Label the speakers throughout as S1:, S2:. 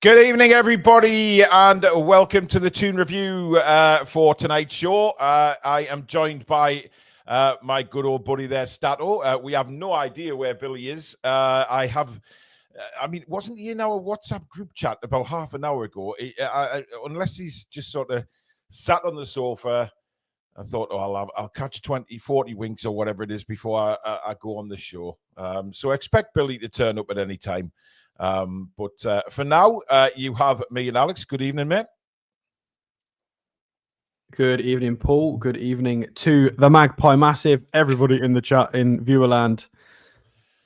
S1: Good evening, everybody, and welcome to the Toon review for tonight's show. I am joined by my good old buddy there, Stato. We have no idea where Billy is. Wasn't he in our WhatsApp group chat about half an hour ago? Unless he's just sort of sat on the sofa. I thought, I'll catch 20, 40 winks or whatever it is before I go on the show. So expect Billy to turn up at any time. But for now, you have me and Alex. Good evening, mate.
S2: Good evening, Paul. Good evening to the Magpie Massive, everybody in the chat in Viewerland,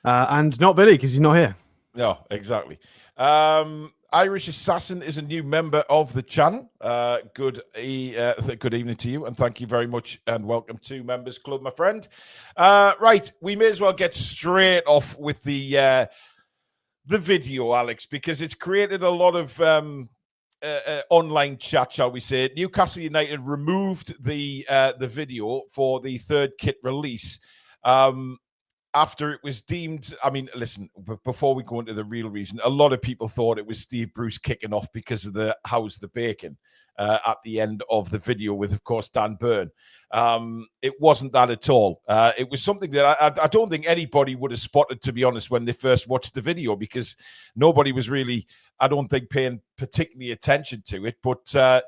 S2: and not Billy because he's not here.
S1: No, exactly. Irish Assassin is a new member of the channel. Good evening to you, and thank you very much, and welcome to Members Club, my friend. Right, we may as well get straight off with the video, Alex, because it's created a lot of online chat, shall we say. Newcastle United removed the video for the third kit release after it was deemed. I mean, listen, before we go into the real reason, a lot of people thought it was Steve Bruce kicking off because of the how's the bacon at the end of the video with, of course, Dan Burn. It wasn't that at all. It was something that I don't think anybody would have spotted, to be honest, when they first watched the video, because nobody was really, I don't think, paying particularly attention to it. But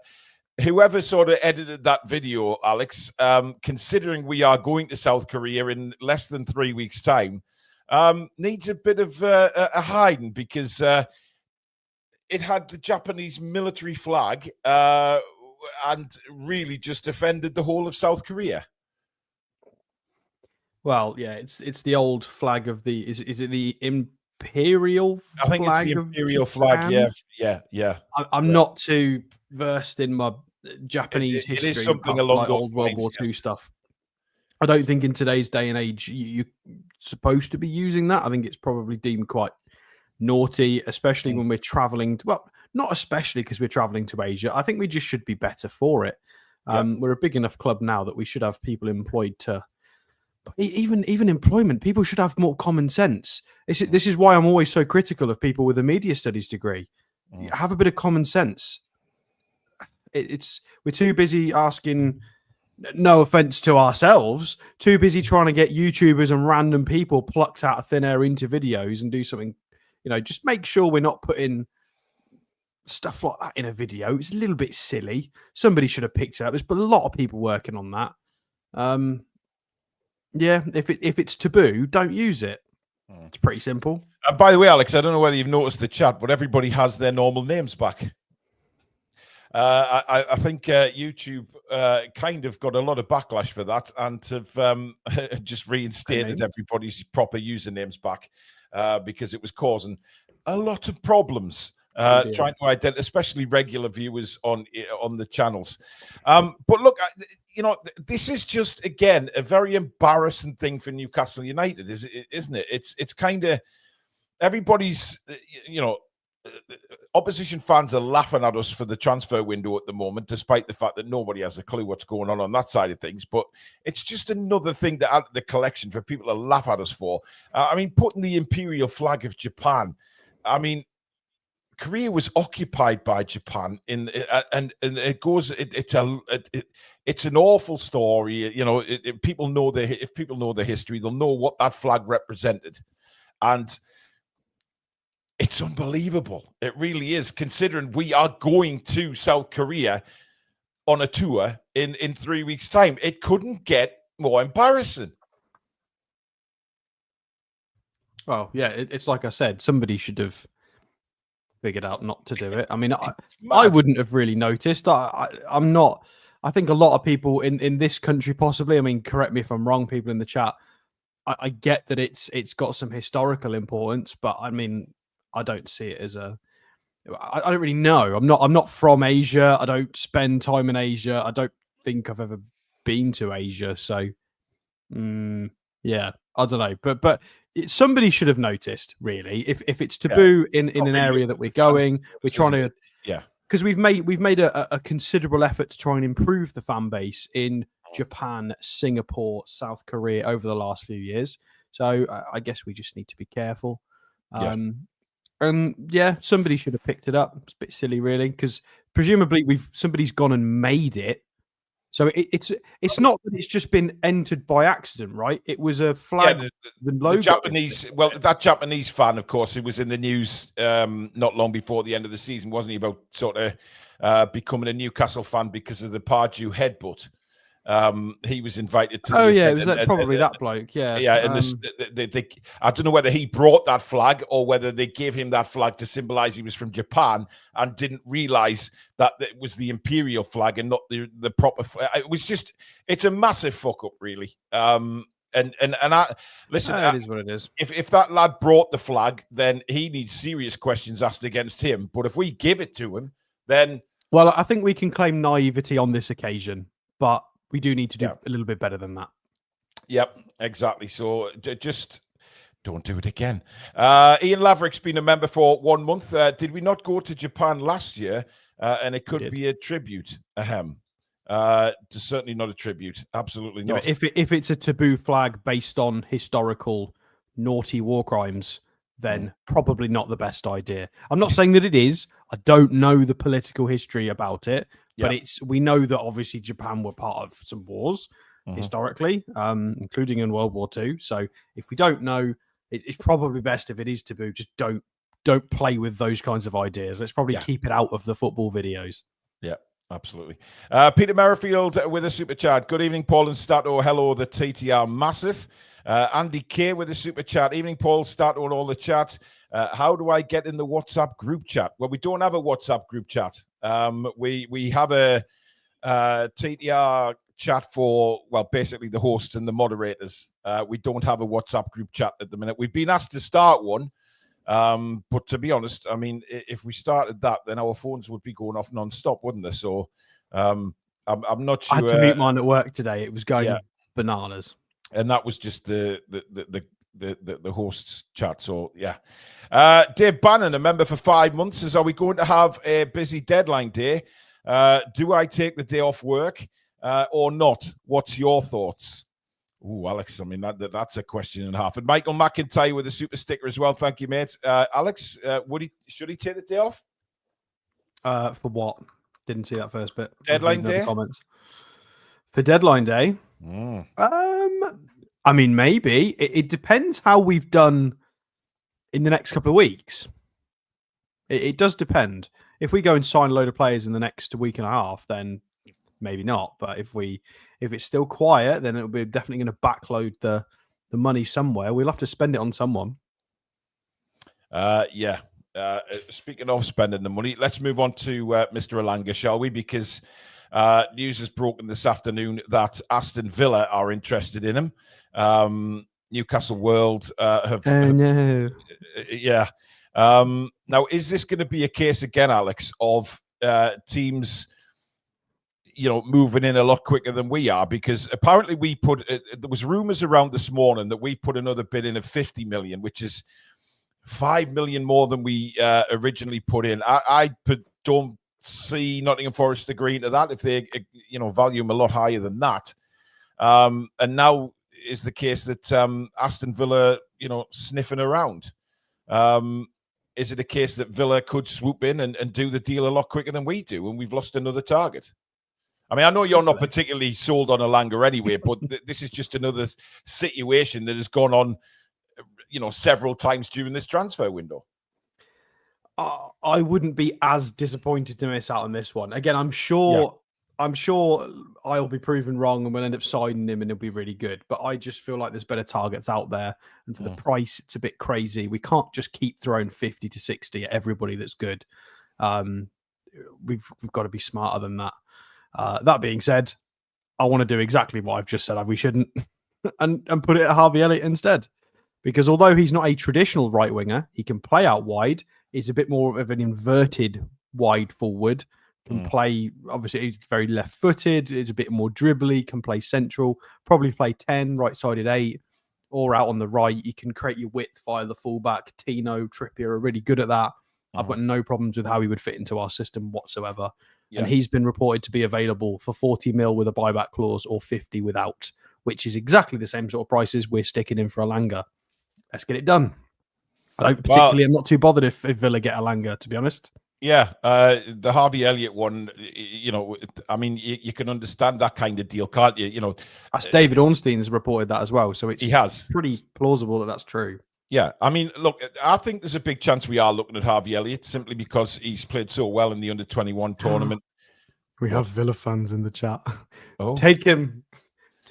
S1: whoever sort of edited that video, Alex, considering we are going to South Korea in less than 3 weeks' time, needs a bit of a hiding, because it had the Japanese military flag and really just offended the whole of South Korea.
S2: Well, yeah, it's the old flag of the is it the imperial flag?
S1: I think it's the imperial flag. Yeah.
S2: I'm not too versed in my Japanese history.
S1: It is something along
S2: like
S1: those
S2: old World War II stuff. I don't think in today's day and age you're supposed to be using that. I think it's probably deemed quite naughty, especially when we're traveling. Well, not especially because we're traveling to Asia. I think we just should be better for it. We're a big enough club now that we should have people employed to even employment. People should have more common sense. This is why I'm always so critical of people with a media studies degree. Have a bit of common sense. We're too busy asking, no offense to ourselves, too busy trying to get YouTubers and random people plucked out of thin air into videos and do something. Just make sure we're not putting stuff like that in a video. It's a little bit silly. Somebody should have picked it up. There's a lot of people working on that. Yeah, if it's taboo, don't use it. It's pretty simple.
S1: By the way, Alex, I don't know whether you've noticed the chat, but everybody has their normal names back. I think YouTube kind of got a lot of backlash for that, and have just reinstated everybody's proper usernames back because it was causing a lot of problems trying to identify, especially regular viewers on the channels. But look, this is just, again, a very embarrassing thing for Newcastle United, isn't it? It's kind of everybody's, opposition fans are laughing at us for the transfer window at the moment, despite the fact that nobody has a clue what's going on that side of things. But it's just another thing to add to the collection for people to laugh at us for. Putting the imperial flag of Japan. Korea was occupied by Japan, and it goes. It's an awful story. If people know the history, they'll know what that flag represented, and it's unbelievable. It really is, considering we are going to South Korea on a tour in 3 weeks' time. It couldn't get more embarrassing.
S2: Well, yeah, it's like I said, somebody should have figured out not to do it. I wouldn't have really noticed. I'm not. I think a lot of people in this country, possibly. Correct me if I'm wrong, people in the chat. I get that it's got some historical importance, but I don't see it as a. I don't really know. I'm not from Asia. I don't spend time in Asia. I don't think I've ever been to Asia. So, yeah, I don't know. But somebody should have noticed, really. If it's taboo in an area that we're going, we're trying to.
S1: Yeah.
S2: Because we've made a considerable effort to try and improve the fan base in Japan, Singapore, South Korea over the last few years. So I guess we just need to be careful. Yeah, somebody should have picked it up. It's a bit silly, really, because presumably somebody's gone and made it. So it's not that it's just been entered by accident, right? It was a flag.
S1: Yeah,
S2: the logo.
S1: the Japanese. Well, that Japanese fan, of course, who was in the news not long before the end of the season, wasn't he? About sort of becoming a Newcastle fan because of the Pardew headbutt. He was invited to.
S2: Oh yeah, it was probably that bloke. Yeah,
S1: yeah. And I don't know whether he brought that flag or whether they gave him that flag to symbolize he was from Japan and didn't realize that it was the imperial flag and not the proper. It was just. It's a massive fuck up, really. And I listen.
S2: It is what it is.
S1: If that lad brought the flag, then he needs serious questions asked against him. But if we give it to him, then
S2: well, I think we can claim naivety on this occasion, but we do need to do a little bit better than that.
S1: Yep, exactly. So just don't do it again. Ian Laverick's been a member for 1 month. Did we not go to Japan last year? And it could be a tribute. Certainly not a tribute. Absolutely not.
S2: Yeah, if it's a taboo flag based on historical naughty war crimes, then probably not the best idea. I'm not saying that it is. I don't know the political history about it, but we know that obviously Japan were part of some wars historically, including in World War II. So if we don't know, it's probably best if it is taboo. Just don't play with those kinds of ideas. Let's probably keep it out of the football videos.
S1: Yeah. Absolutely. Peter Merrifield with a super chat. Good evening, Paul and Stato. Hello, the TTR massive. Andy K with a super chat. Evening, Paul, Stato, and all the chat. How do I get in the WhatsApp group chat? Well, we don't have a WhatsApp group chat. We have a TTR chat for, well, basically the hosts and the moderators. We don't have a WhatsApp group chat at the minute. We've been asked to start one. But to be honest, I mean, if we started that, then our phones would be going off non-stop, wouldn't they? So I'm not sure.
S2: I had to mute mine at work today. It was going bananas,
S1: and that was just the hosts chat. So Dave Bannon, a member for 5 months, says, "Are we going to have a busy deadline day? Do I take the day off work or not? What's your thoughts?" Oh, Alex, I mean, that's a question and a half. And Michael McIntyre with a super sticker as well. Thank you, mate. Alex, should he take the day off?
S2: For what? Didn't see that first bit.
S1: Deadline day?
S2: Comments. For deadline day? I mean, maybe. It depends how we've done in the next couple of weeks. It does depend. If we go and sign a load of players in the next week and a half, then maybe not. But if it's still quiet, then it'll be definitely going to backload the money somewhere. We'll have to spend it on someone.
S1: Speaking of spending the money, let's move on to Mr. Elanga, shall we? Because news has broken this afternoon that Aston Villa are interested in him. Newcastle World have.
S2: Oh, no.
S1: Yeah. Now, is this going to be a case again, Alex, of teams, moving in a lot quicker than we are? Because apparently there was rumours around this morning that we put another bid in of 50 million, which is 5 million more than we originally put in. I don't see Nottingham Forest agreeing to that if they, value them a lot higher than that. And now is the case that Aston Villa, sniffing around. Is it a case that Villa could swoop in and do the deal a lot quicker than we do, and we've lost another target? I mean, I know you're not particularly sold on Elanga anyway, but this is just another situation that has gone on, several times during this transfer window.
S2: I wouldn't be as disappointed to miss out on this one. Again, I'm sure I'll be proven wrong and we'll end up signing him and he'll be really good. But I just feel like there's better targets out there. And for the price, it's a bit crazy. We can't just keep throwing 50 to 60 at everybody that's good. We've got to be smarter than that. That being said, I want to do exactly what I've just said we shouldn't and put it at Harvey Elliott instead. Because although he's not a traditional right winger, he can play out wide. He's a bit more of an inverted wide forward. Can play, obviously, he's very left footed. He's a bit more dribbly, can play central, probably play 10, right sided 8, or out on the right. You can create your width via the fullback. Tino, Trippier are really good at that. I've got no problems with how he would fit into our system whatsoever. Yeah. And he's been reported to be available for 40 mil with a buyback clause or 50 without, which is exactly the same sort of prices we're sticking in for Elanga. Let's get it done. I'm not too bothered if Villa get Elanga, to be honest.
S1: Yeah, the Harvey Elliott one, I mean, you can understand that kind of deal, can't you?
S2: As David Ornstein's reported that as well, so
S1: he has
S2: pretty plausible that that's true.
S1: Yeah, I mean, look, I think there's a big chance we are looking at Harvey Elliott simply because he's played so well in the under-21 tournament.
S2: We have Villa fans in the chat.
S1: Oh,
S2: take him.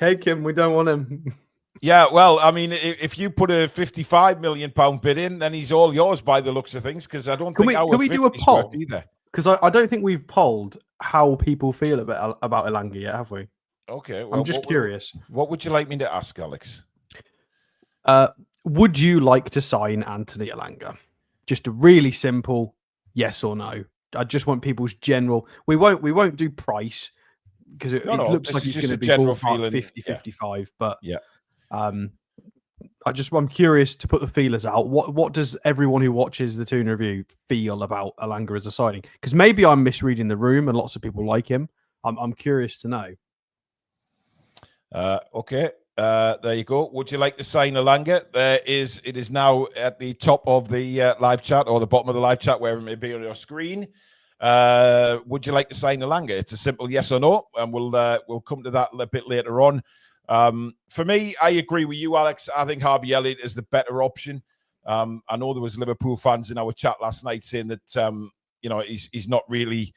S2: We don't want him.
S1: Yeah, well, I mean, if you put a £55 million bid in, then he's all yours by the looks of things. Because I don't think
S2: can we do a poll
S1: either.
S2: Because I don't think we've polled how people feel about Elanga yet, have we?
S1: Okay, well,
S2: I'm just curious.
S1: What would you like me to ask, Alex?
S2: Would you like to sign Anthony Elanga? Just a really simple yes or no. I just want people's general. We won't do price because it looks like it's going to be ballpark 50-55. But
S1: yeah.
S2: I'm curious to put the feelers out. What does everyone who watches the Toon review feel about Elanga as a signing? Because maybe I'm misreading the room and lots of people like him. I'm curious to know.
S1: Okay. There you go. Would you like to sign Elanga? It is now at the top of the live chat or the bottom of the live chat, wherever it may be on your screen. Would you like to sign Elanga? It's a simple yes or no, and we'll come to that a bit later on. For me, I agree with you, Alex. I think Harvey Elliott is the better option. I know there was Liverpool fans in our chat last night saying that he's not really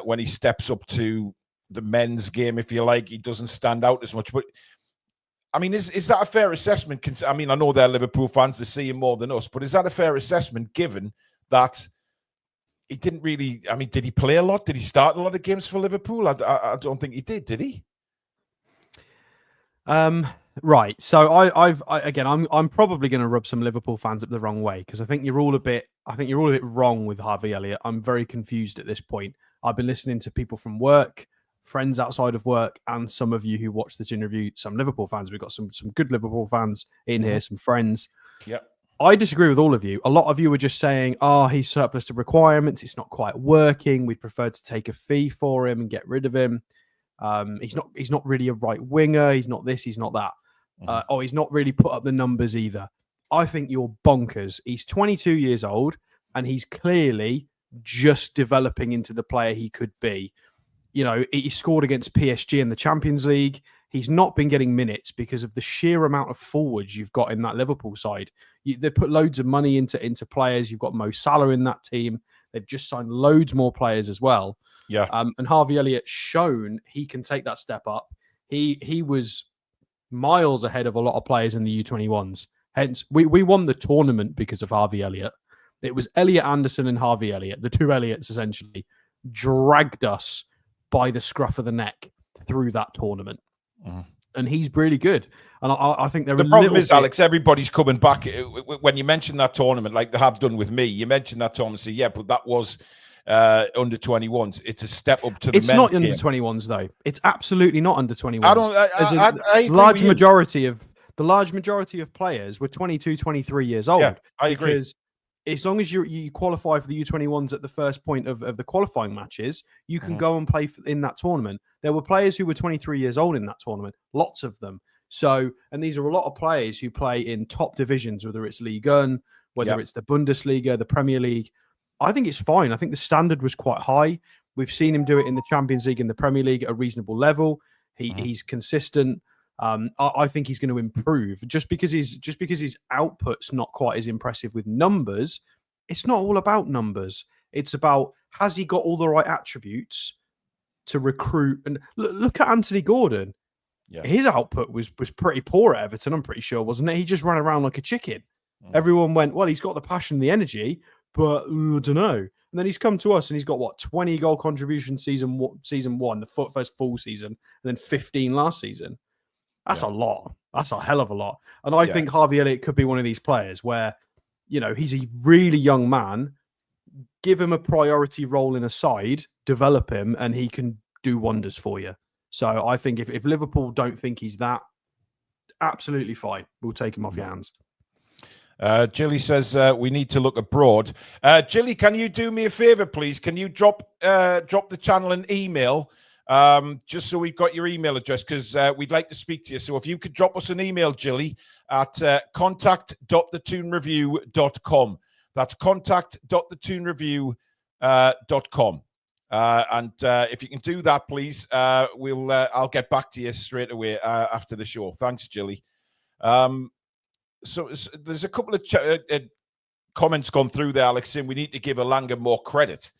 S1: when he steps up to the men's game, if you like, he doesn't stand out as much. But I mean, is that a fair assessment? I mean, I know they're Liverpool fans, they see him more than us, but is that a fair assessment given that he didn't really? I mean, did he play a lot? Did he start a lot of games for Liverpool? I don't think he did he?
S2: Right. So I'm probably going to rub some Liverpool fans up the wrong way because I think you're all a bit wrong with Harvey Elliott. I'm very confused at this point. I've been listening to people from work, friends outside of work, and some of you who watch this interview, some Liverpool fans. We've got some good Liverpool fans in here, some friends.
S1: Yeah. I
S2: disagree with all of you. A lot of you were just saying, he's surplus to requirements. It's not quite working. We'd prefer to take a fee for him and get rid of him. He's not really a right winger. He's not this, he's not that. He's not really put up the numbers either. I think you're bonkers. He's 22 years old and he's clearly just developing into the player he could be. He scored against PSG in the Champions League. He's not been getting minutes because of the sheer amount of forwards you've got in that Liverpool side. They put loads of money into players. You've got Mo Salah in that team. They've just signed loads more players as well.
S1: Yeah.
S2: And Harvey Elliott shown he can take that step up. He was miles ahead of a lot of players in the U21s. Hence, we won the tournament because of Harvey Elliott. It was Elliot Anderson and Harvey Elliott, the two Elliots essentially, dragged us by the scruff of the neck through that tournament. And he's really good. And I think the problem is,
S1: Alex, everybody's coming back. When you mention that tournament, like they have done with me, you mentioned that tournament, so yeah, but that was under 21s. It's a step up to the men's game.
S2: It's not under 21s though. It's absolutely not under 21s.
S1: I agree
S2: large majority of players were 22, 23 years old.
S1: Yeah, I agree.
S2: Because as long as you qualify for the U21s at the first point of the qualifying matches, you can go and play in that tournament. There were players who were 23 years old in that tournament, lots of them. So, and these are a lot of players who play in top divisions, whether it's Ligue 1, whether it's the Bundesliga, the Premier League. I think it's fine. I think the standard was quite high. We've seen him do it in the Champions League and the Premier League at a reasonable level. He's consistent. I think he's going to improve just because his output's not quite as impressive with numbers. It's not all about numbers. It's about, has he got all the right attributes to recruit? And look at Anthony Gordon. Yeah. His output was pretty poor at Everton, I'm pretty sure, wasn't it? He just ran around like a chicken. Everyone went, well, he's got the passion, the energy, but I don't know. And then he's come to us and he's got 20 goal contribution season one, the first full season, and then 15 last season. That's a lot. That's a hell of a lot. And I think Harvey Elliott could be one of these players where, he's a really young man. Give him a priority role in a side, develop him, and he can do wonders for you. So I think if Liverpool don't think he's that, absolutely fine. We'll take him off your hands.
S1: Jilly says we need to look abroad. Jilly, can you do me a favor, please? Can you drop the channel an email just so we've got your email address, because we'd like to speak to you. So if you could drop us an email, Jilly, at contact.thetoonreview.com. That's contact.thetoonreview.com. And if you can do that, please, I'll get back to you straight away after the show. Thanks, Jilly. So there's a couple of comments gone through there, Alex, saying we need to give Elanga more credit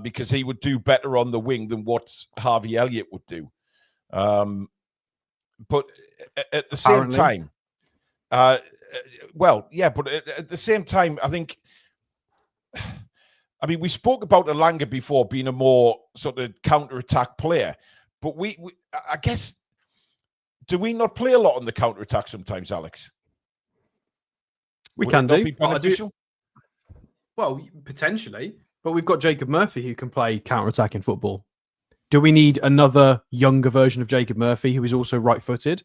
S1: because he would do better on the wing than what Harvey Elliott would do. But at the same time, but at the same time, I think, I mean, we spoke about Elanga before being a more sort of counter-attack player, but I guess, do we not play a lot on the counter-attack sometimes, Alex?
S2: We can do. Well, potentially, but we've got Jacob Murphy who can play counter-attacking football. Do we need another younger version of Jacob Murphy who is also right-footed?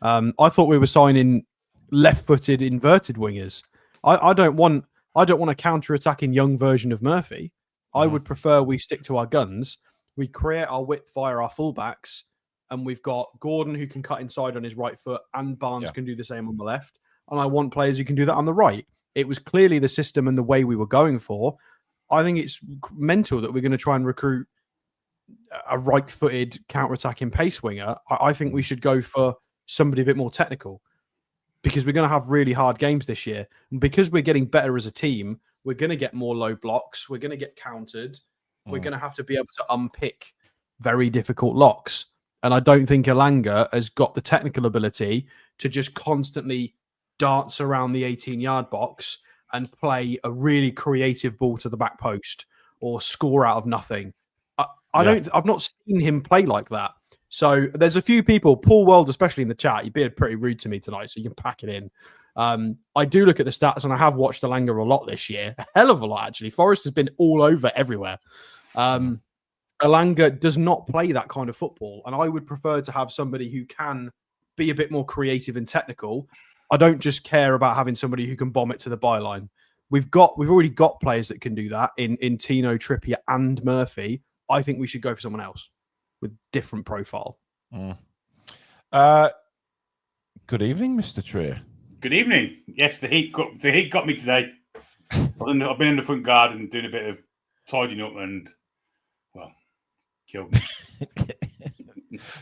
S2: I thought we were signing left-footed inverted wingers. I don't want a counter-attacking young version of Murphy. I would prefer we stick to our guns. We create our width via our fullbacks, and we've got Gordon who can cut inside on his right foot, and Barnes can do the same on the left. And I want players who can do that on the right. It was clearly the system and the way we were going for. I think it's mental that we're going to try and recruit a right-footed counter-attacking pace winger. I think we should go for somebody a bit more technical, because we're going to have really hard games this year. And because we're getting better as a team, we're going to get more low blocks. We're going to get countered. We're going to have to be able to unpick very difficult locks. And I don't think Elanga has got the technical ability to just constantly dance around the 18-yard box and play a really creative ball to the back post or score out of nothing. I've not seen him play like that. So there's a few people, Paul World, especially in the chat, you've been pretty rude to me tonight, so you can pack it in. I do look at the stats, and I have watched Elanga a lot this year. A hell of a lot, actually. Forrest has been all over everywhere. Elanga does not play that kind of football, and I would prefer to have somebody who can be a bit more creative and technical. I don't just care about having somebody who can bomb it to the byline. We've already got players that can do that in Tino, Trippier, and Murphy. I think we should go for someone else with different profile.
S1: Good evening, Mr. Trier.
S3: Good evening. Yes, the heat got me today. I've been in the front garden doing a bit of tidying up and, well, killed me.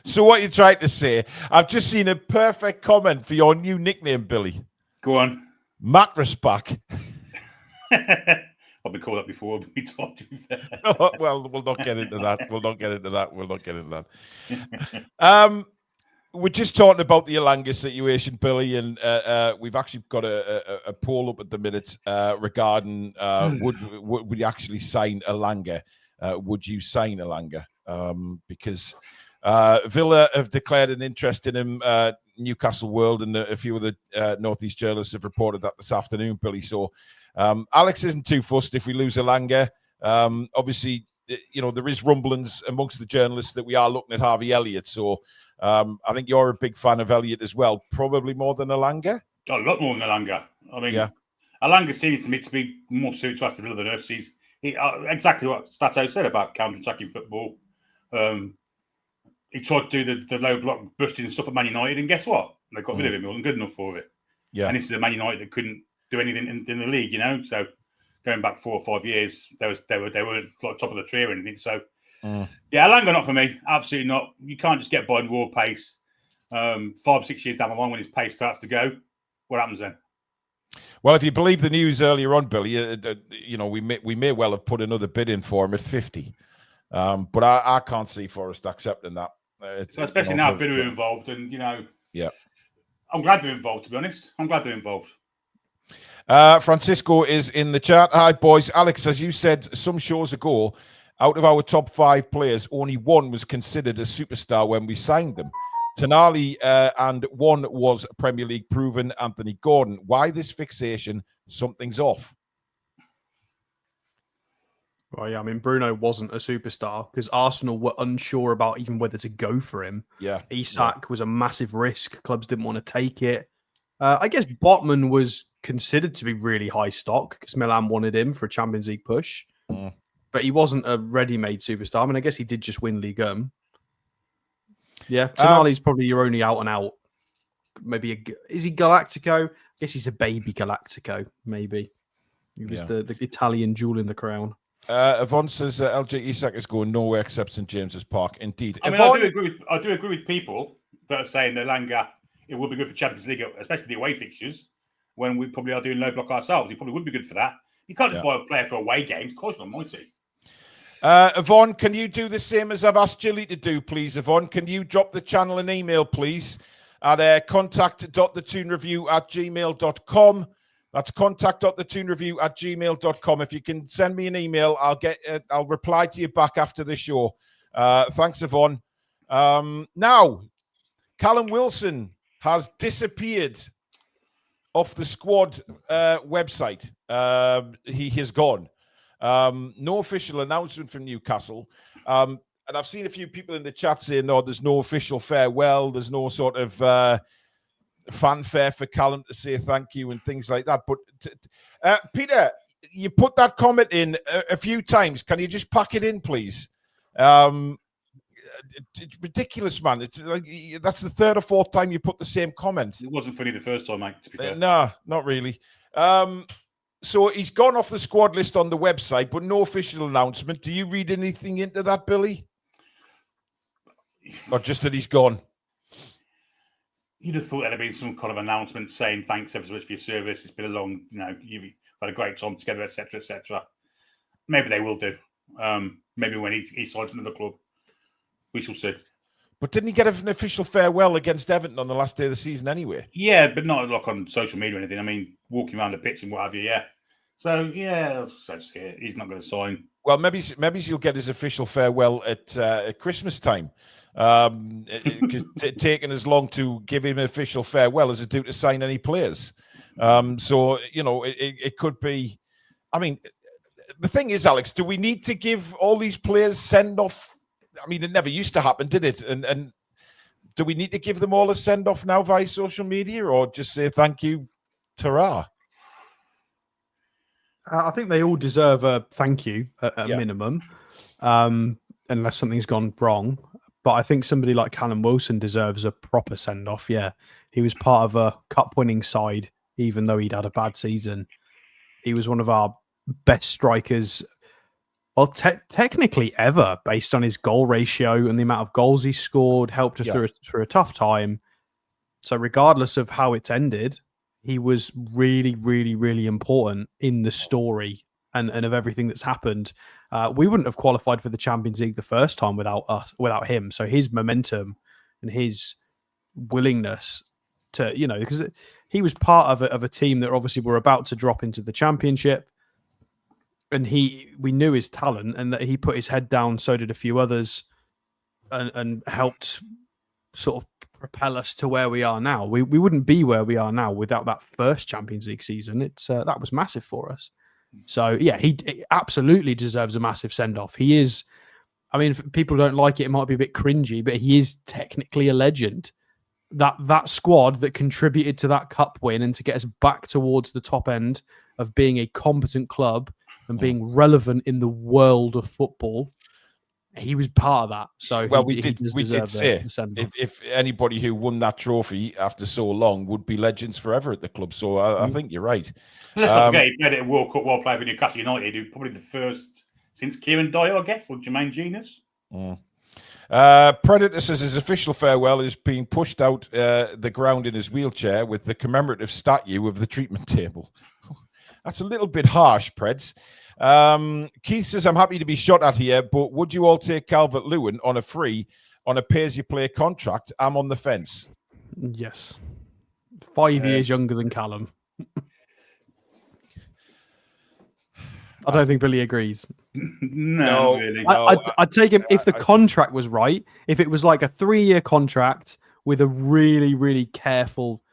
S1: So what you're trying to say, I've just seen a perfect comment for your new nickname, Billy.
S3: Go on.
S1: Mattress back.
S3: I've been called that before.
S1: Oh, well, we'll not get into that. We're just talking about the Elanga situation, Billy, and we've actually got a poll up at the minute regarding would we actually sign Elanga? Would you sign Elanga? Because Villa have declared an interest in him. Newcastle World and a few of the Northeast journalists have reported that this afternoon, Billy. So Alex isn't too fussed if we lose Elanga. Obviously, you know, there is rumblings amongst the journalists that we are looking at Harvey Elliott. So I think you're a big fan of Elliott as well, probably more than Elanga.
S3: A lot more than Elanga. I mean, Elanga seems to me to be more suited to Aston Villa than Nufc. He's exactly what Stato said about counter-attacking football. He tried to do the low block busting and stuff at Man United, and guess what? They got rid of him. He wasn't good enough for it. Yeah. And this is a Man United that couldn't do anything in the league, you know. So going back 4 or 5 years, they weren't like top of the tree or anything. So yeah, Elanga not for me. Absolutely not. You can't just get by in raw pace. 5 or 6 years down the line, when his pace starts to go, what happens then?
S1: Well, if you believe the news earlier on, Billy, you know, we may well have put another bid in for him at 50. But I can't see Forrest accepting that.
S3: Especially now Villa are involved, and, you know, I'm glad they're involved, to be honest. I'm glad they're involved.
S1: Francisco is in the chat. Hi, boys. Alex, as you said some shows ago, out of our top 5 players, only one was considered a superstar when we signed them. Tonali, and one was Premier League proven, Anthony Gordon. Why this fixation? Something's off.
S2: Well, yeah, I mean, Bruno wasn't a superstar because Arsenal were unsure about even whether to go for him.
S1: Yeah.
S2: Isak was a massive risk. Clubs didn't want to take it. I guess Botman was considered to be really high stock because Milan wanted him for a Champions League push. But he wasn't a ready-made superstar. I mean, I guess he did just win Ligue 1. Yeah, Tonali's probably your only out and out. Maybe is he Galactico? I guess he's a baby Galactico. Maybe he was the Italian jewel in the crown.
S1: Yvonne says LJ Isak is going nowhere except St James's Park. Indeed,
S3: I mean,
S1: Yvonne...
S3: I do agree with people that are saying that Elanga, it would be good for Champions League, especially the away fixtures, when we probably are doing low block ourselves. He probably would be good for that. You can't just buy a player for away games. Of course not, mighty.
S1: Yvonne, can you do the same as I've asked Jilly to do, please? Yvonne, can you drop the channel an email, please, at contact.thetoonreview@gmail.com. That's contact.thetoonreview@gmail.com. If you can send me an email, I'll reply to you back after the show. Thanks, Yvonne. Now, Callum Wilson has disappeared off the squad website. He has gone. No official announcement from Newcastle. And I've seen a few people in the chat saying, no, there's no official farewell. There's no sort of fanfare for Callum to say thank you and things like that. But Peter, you put that comment in a few times. Can you just pack it in, please? It's ridiculous, man. It's like that's the third or fourth time you put the same comment.
S3: It wasn't funny the first time, mate, to be fair.
S1: No, not really. So he's gone off the squad list on the website, but no official announcement. Do you read anything into that, Billy? Or just that he's gone?
S3: You'd have thought there'd have been some kind of announcement saying thanks ever so much for your service. It's been a long, you've had a great time together, etc., etc. Maybe they will do. Maybe when he signs another club, we shall see.
S1: But didn't he get an official farewell against Everton on the last day of the season anyway?
S3: Yeah, but not like on social media or anything. I mean, walking around the pitch and what have you, yeah. So, yeah, he's not going to sign.
S1: Well, maybe he'll get his official farewell at Christmas time. Because taking as long to give him an official farewell as it do to sign any players. So, it could be... I mean, the thing is, Alex, do we need to give all these players send-off? I mean, it never used to happen, did it? And do we need to give them all a send-off now via social media or just say thank you, ta-ra?
S2: I think they all deserve a thank you at a minimum, unless something's gone wrong. But I think somebody like Callum Wilson deserves a proper send-off, yeah. He was part of a cup-winning side, even though he'd had a bad season. He was one of our best strikers, well, technically ever, based on his goal ratio and the amount of goals he scored, helped us through a tough time. So regardless of how it's ended, he was really, really, really important in the story and of everything that's happened. We wouldn't have qualified for the Champions League the first time without him. So his momentum and his willingness to, because he was part of a team that obviously were about to drop into the Championship. And we knew his talent and that he put his head down. So did a few others and helped sort of propel us to where we are now. We wouldn't be where we are now without that first Champions League season. That was massive for us. So yeah, he absolutely deserves a massive send-off. He is, I mean, if people don't like it, it might be a bit cringy, but he is technically a legend. That squad that contributed to that cup win and to get us back towards the top end of being a competent club and being relevant in the world of football, he was part of that. So
S1: well, we did say if anybody who won that trophy after so long would be legends forever at the club. So I think you're right.
S3: Let's not forget he played at a World Cup while playing for Newcastle United, who probably the first since Kieran Dyer, I guess, or Jermaine Genius.
S1: Predator says his official farewell is being pushed out the ground in his wheelchair with the commemorative statue of the treatment table. That's a little bit harsh, Preds. Keith says, I'm happy to be shot at here, but would you all take Calvert-Lewin on a free, on a pay-as-you-play contract? I'm on the fence.
S2: Yes. 5 years younger than Callum. I don't think Billy agrees.
S3: No, really.
S2: I'd take him if the contract was right. If it was like a 3-year contract with a really, really careful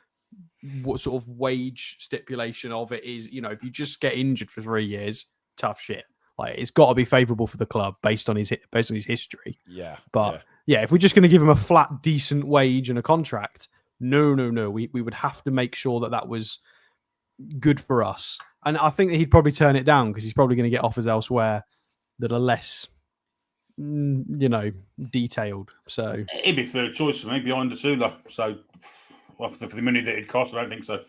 S2: what sort of wage stipulation of it is, if you just get injured for 3 years, tough shit. Like it's got to be favourable for the club based on his history.
S1: Yeah.
S2: But if we're just going to give him a flat, decent wage and a contract, no. We would have to make sure that was good for us. And I think that he'd probably turn it down because he's probably going to get offers elsewhere that are less detailed. So
S3: it'd be third choice for me behind the Tula. So for the money that it costs, I don't think so.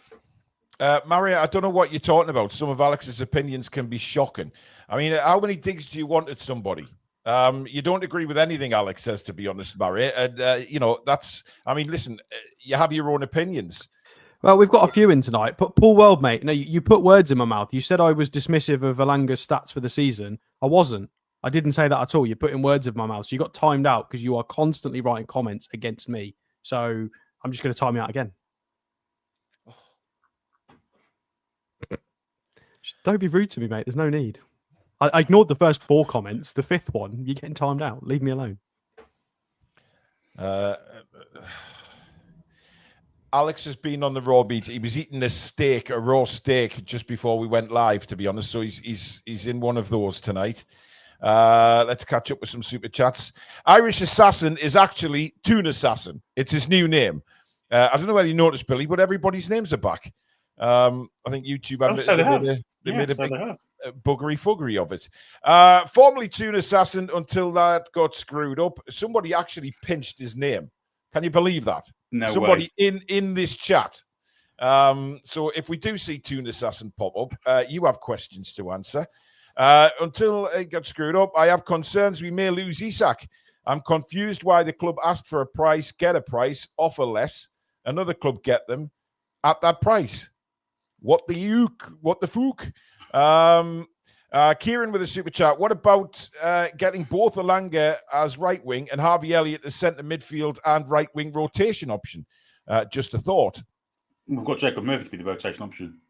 S1: Mario, I don't know what you're talking about. Some of Alex's opinions can be shocking. I mean, how many digs do you want at somebody? You don't agree with anything Alex says, to be honest, Mario. And, that's, I mean, listen, you have your own opinions.
S2: Well, we've got a few in tonight. Paul Weld, mate. No, you put words in my mouth. You said I was dismissive of Elanga's stats for the season. I wasn't. I didn't say that at all. You're putting words in my mouth. So you got timed out because you are constantly writing comments against me. So I'm just going to time you out again. Don't be rude to me, mate. There's no need. I ignored the first 4 comments. The 5th one, you're getting timed out. Leave me alone.
S1: Alex has been on the raw beat. He was eating a raw steak, just before we went live, to be honest. So he's in one of those tonight. Let's catch up with some super chats. Irish Assassin is actually Toon Assassin. It's his new name. I don't know whether you noticed, Billy, but everybody's names are back. I think YouTube made a big buggery fuggery of it. Formerly Toon Assassin until that got screwed up. Somebody actually pinched his name. Can you believe that?
S3: No
S1: Somebody
S3: way.
S1: in this chat. So if we do see Toon Assassin pop up, you have questions to answer. Until it got screwed up, I have concerns we may lose Isak. I'm confused why the club asked for a price, get a price, offer less. Another club get them at that price. What the fook? Kieran with a super chat. What about getting both Elanga as right wing and Harvey Elliott as centre midfield and right wing rotation option? Just a thought.
S3: We've got Jacob Murphy to be the rotation option.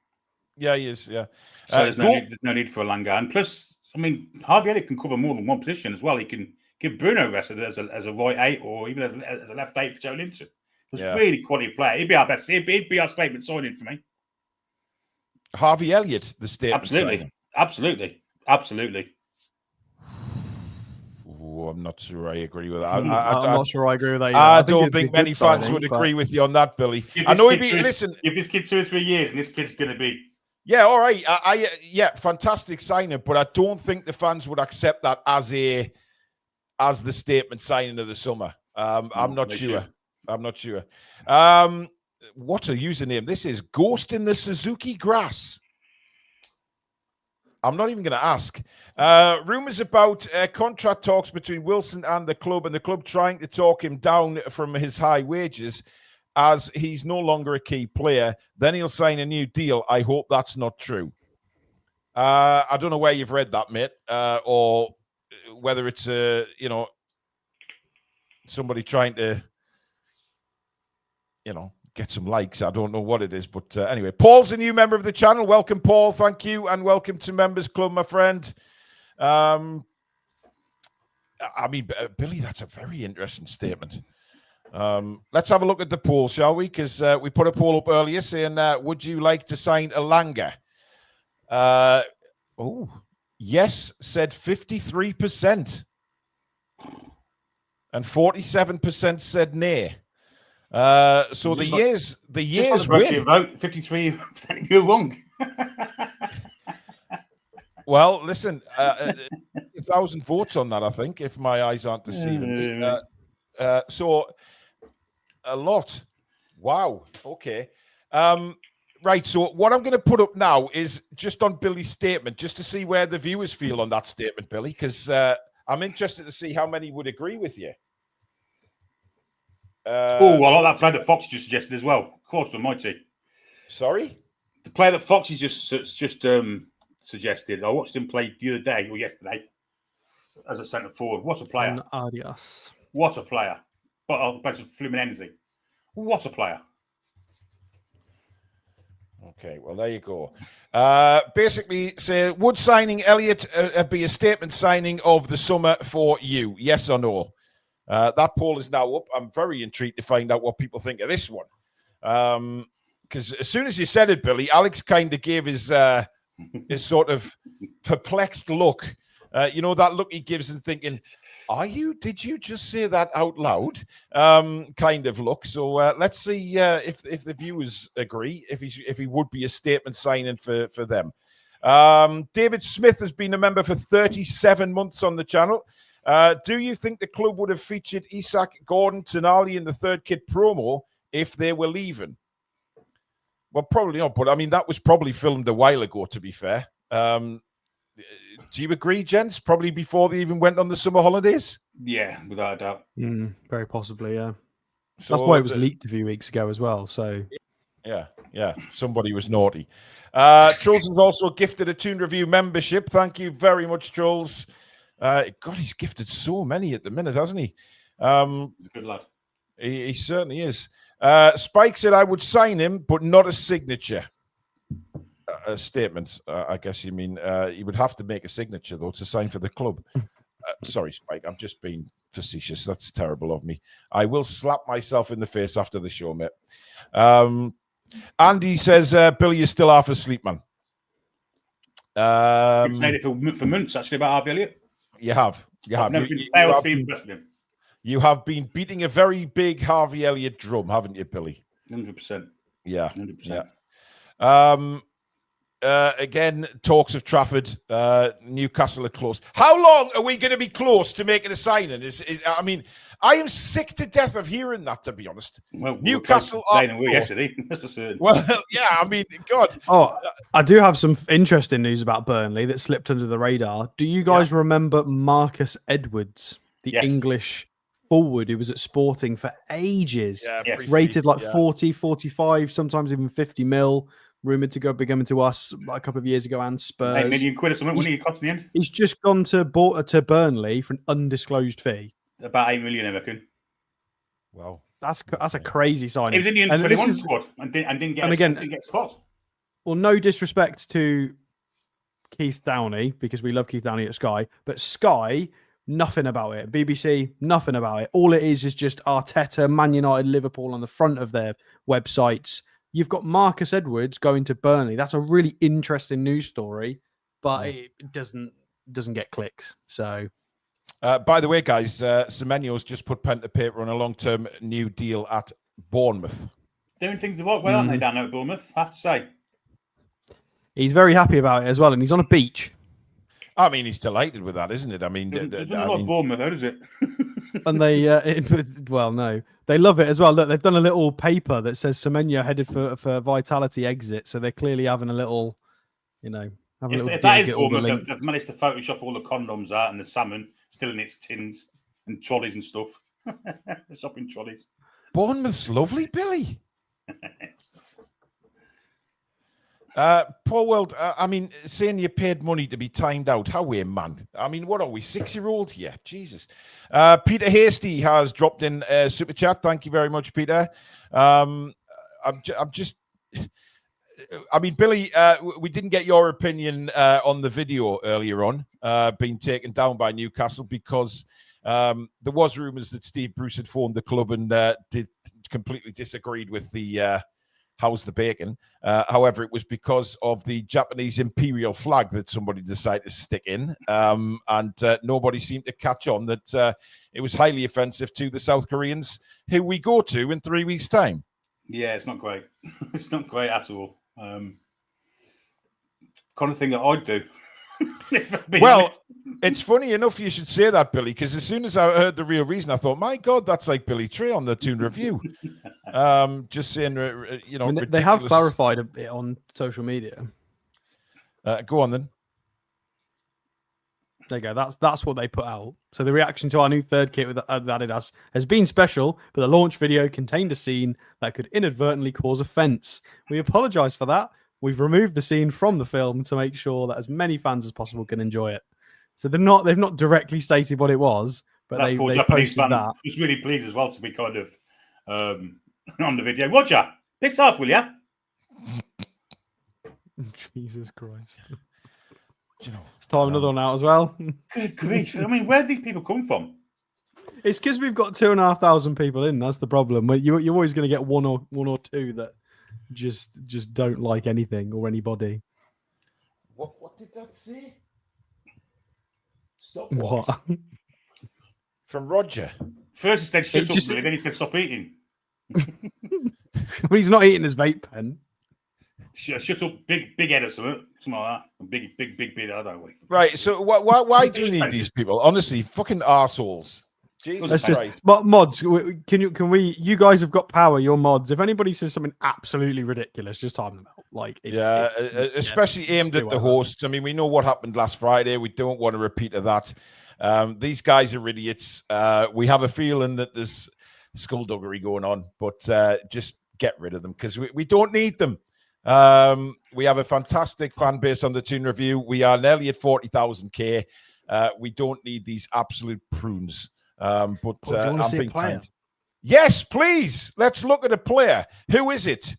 S1: Yeah, he is. Yeah.
S3: So there's no need for Elanga. And plus, I mean, Harvey Elliott can cover more than one position as well. He can give Bruno rest as a right 8 or even as a left 8 for Joe Linton. He's a really quality player. He'd be our best. He'd be our statement signing for me.
S1: Harvey Elliott, the statement signing.
S3: Absolutely.
S1: Oh, I'm not sure I agree with that.
S2: I'm not sure I agree with that.
S1: I don't think many fans would agree with you on that, Billy. I know he'd be. Listen,
S3: give this kid 2 or 3 years, and this kid's going to be.
S1: Yeah, all right. Fantastic signing, but I don't think the fans would accept that as the statement signing of the summer. I'm not sure. I'm not sure. What a username this is. Ghost in the Suzuki Grass. I'm not even going to ask. Rumours about contract talks between Wilson and the club trying to talk him down from his high wages as he's no longer a key player. Then he'll sign a new deal. I hope that's not true. I don't know where you've read that, mate, or whether it's somebody trying to, get some likes. I don't know what it is, but anyway, Paul's a new member of the channel. Welcome, Paul. Thank you, and welcome to Members Club, my friend. Billy, that's a very interesting statement. Let's have a look at the poll, shall we? Because we put a poll up earlier saying, would you like to sign Elanga? Yes, said 53%. And 47% said nay. So the years win.
S3: Vote 53%. You're wrong.
S1: Well, listen, 1,000 votes on that, I think, if my eyes aren't deceiving me. So a lot. Wow. Okay. Right. So what I'm going to put up now is just on Billy's statement, just to see where the viewers feel on that statement, Billy, because I'm interested to see how many would agree with you.
S3: I like that player that Foxy just suggested as well. Christ almighty.
S1: Sorry?
S3: The player that Foxy just suggested. I watched him play the other day or yesterday as a centre forward. What a player.
S2: Adios.
S3: What a player. But I'll play some Fluminense. What a player.
S1: Okay, well, there you go. Basically, say, would signing Elliot be a statement signing of the summer for you? Yes or no? That poll is now up. I'm very intrigued to find out what people think of this one. Because as soon as you said it, Billy, Alex kind of gave his sort of perplexed look. That look he gives and thinking, did you just say that out loud? Kind of look. So let's see if the viewers agree, if he would be a statement signing for them. David Smith has been a member for 37 months on the channel. Do you think the club would have featured Isak, Gordon, Tonali, and the third kid promo if they were leaving? Well, probably not. But I mean, that was probably filmed a while ago, to be fair. Do you agree, gents? Probably before they even went on the summer holidays?
S3: Yeah, without a doubt.
S2: Very possibly, yeah.
S1: So,
S2: that's why it was leaked a few weeks ago as well. So,
S1: yeah. Somebody was naughty. Trolls has also gifted a Toon Review membership. Thank you very much, Trolls. God, he's gifted so many at the minute, hasn't he?
S3: He's a good lad.
S1: He certainly is. Spike said, I would sign him, but not a signature. A statement, I guess you mean. He would have to make a signature, though, to sign for the club. Sorry, Spike, I'm just being facetious. That's terrible of me. I will slap myself in the face after the show, mate. Andy says, Billy, you're still half asleep, man.
S3: I've said it for months, actually, about Harvey Elliott.
S1: You have.
S3: I've never been failed to be impressed with him.
S1: You have been beating a very big Harvey Elliott drum, haven't you, Billy?
S3: 100%.
S1: Yeah.
S3: 100%.
S1: Yeah. Again, talks of Trafford, Newcastle are close. How long are we going to be close to making a signing? I mean, I am sick to death of hearing that, to be honest.
S3: Well,
S1: Newcastle
S3: are yesterday. That's for certain.
S1: Well, yeah, I mean, God.
S2: Oh, I do have some interesting news about Burnley that slipped under the radar. Do you guys remember Marcus Edwards, the English forward who was at Sporting for ages? Rated like 40, 45, sometimes even 50 mil. Rumoured to go becoming to us a couple of years ago, and Spurs.
S3: £8 million or something. When he cost in the end?
S2: He's just gone to Burnley for an undisclosed fee.
S3: About $8 million, I reckon.
S1: Well,
S2: that's a crazy signing.
S3: He was in the under 21 squad and didn't get spot.
S2: Well, no disrespect to Keith Downey, because we love Keith Downey at Sky, but Sky, nothing about it. BBC, nothing about it. All it is just Arteta, Man United, Liverpool on the front of their websites. You've got Marcus Edwards going to Burnley. That's a really interesting news story, but it doesn't get clicks. So,
S1: by the way, guys, Semenyo's just put pen to paper on a long-term new deal at Bournemouth.
S3: Doing things the right way, aren't they, down there at Bournemouth? I have to say.
S2: He's very happy about it as well, and he's on a beach.
S1: I mean, he's delighted with that, isn't it? I mean,
S3: there's not a lot of Bournemouth, though, is it?
S2: And they, no, they love it as well. Look, they've done a little paper that says Semenyo headed for Vitality exit, so they're clearly having a little, having a little.
S3: If that is Bournemouth, they've managed to Photoshop all the condoms out and the salmon still in its tins and trolleys and stuff. The shopping trolleys.
S1: Bournemouth's lovely, Billy. Paul Weld, I mean, saying you paid money to be timed out, how we, man? I mean, what are we, 6-year-old here? Jesus. Peter Hasty has dropped in a super chat. Thank you very much, Peter. I'm just, I mean, Billy, we didn't get your opinion on the video earlier on, being taken down by Newcastle, because there was rumours that Steve Bruce had phoned the club and completely disagreed with the how's the bacon. However, it was because of the Japanese imperial flag that somebody decided to stick in, and nobody seemed to catch on that it was highly offensive to the South Koreans, who we go to in 3 weeks' time.
S3: Yeah, it's not great. It's not great at all. Kind of thing that I'd do.
S1: Well, it's funny enough you should say that, Billy, because as soon as I heard the real reason, I thought, my God, that's like Billy Trey on the Toon Review. Just saying, I mean,
S2: they have clarified it on social media.
S1: Go on then.
S2: There you go. That's what they put out. So the reaction to our new third kit with Adidas has been special, but the launch video contained a scene that could inadvertently cause offence. We apologise for that. We've removed the scene from the film to make sure that as many fans as possible can enjoy it. So they've not directly stated what it was, but they posted that.
S3: Was really pleased as well to be kind of on the video. Roger, piss off, will ya?
S2: Jesus Christ.
S1: You know,
S2: it's time another one out as well.
S3: Good grief. I mean, where do these people come from?
S2: It's because we've got 2,500 people in. That's the problem. You're always going to get one or two that just don't like anything or anybody.
S1: What did that say?
S2: Stop what?
S1: From Roger.
S3: First he said shut up, Billy, then he said stop eating.
S2: But he's not eating his vape pen.
S3: Shut up, big head or something like that. Big beard. I don't know.
S1: Right. So why do we need these people? Honestly, fucking arseholes. Jesus Christ.
S2: Mods, you guys have got power, you're mods. If anybody says something absolutely ridiculous, just time them out. Like,
S1: especially aimed at the hosts. I mean, we know what happened last Friday. We don't want a repeat of that. These guys are idiots. We have a feeling that there's skullduggery going on, but just get rid of them because we don't need them. We have a fantastic fan base on the Toon Review. We are nearly at 40,000K. We don't need these absolute prunes. But do you want to see a player? Yes, please. Let's look at a player. Who is it?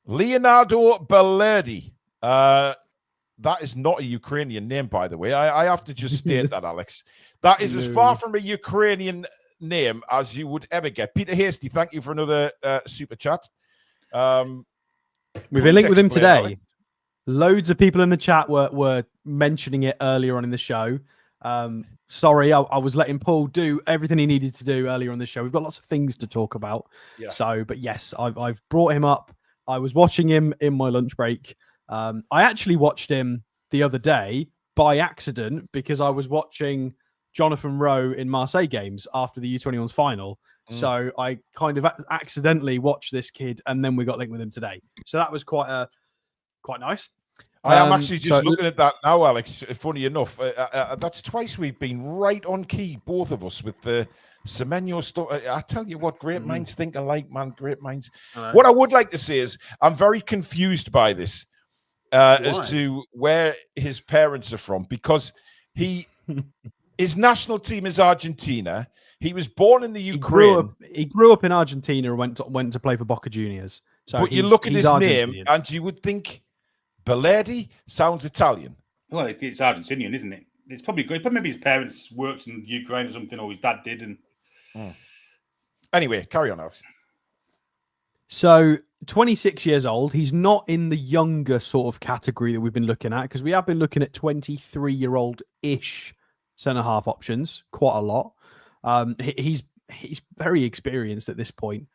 S1: Leonardo Balerdi. That is not a Ukrainian name, by the way. I have to just state that, Alex. That is as far from a Ukrainian name as you would ever get. Peter Hasty, thank you for another super chat.
S2: We've been linked with him today. Alex. Loads of people in the chat were mentioning it earlier on in the show. Sorry, I was letting Paul do everything he needed to do earlier on the show. We've got lots of things to talk about. Yeah. So, but yes, I've brought him up. I was watching him in my lunch break. I actually watched him the other day by accident because I was watching Jonathan Rowe in Marseille games after the U21's final. So I kind of accidentally watched this kid, and then we got linked with him today. So that was quite nice.
S1: I am actually just looking at that now, Alex. Funny enough, that's twice we've been right on key, both of us, with the Semenyo stuff. I tell you what, great minds think alike, man. Great minds. Right. What I would like to say is I'm very confused by this as to where his parents are from, because his national team is Argentina. He was born in the Ukraine.
S2: He grew up in Argentina and went to play for Boca Juniors. So
S1: but you look at his name and you would think Balerdi sounds Italian.
S3: Well, it's Argentinian, isn't it? It's probably good. But maybe his parents worked in Ukraine or something, or his dad did. And
S1: anyway, carry on, Alex.
S2: So, 26 years old. He's not in the younger sort of category that we've been looking at, because we have been looking at 23-year-old-ish centre-half options, quite a lot. He's very experienced at this point.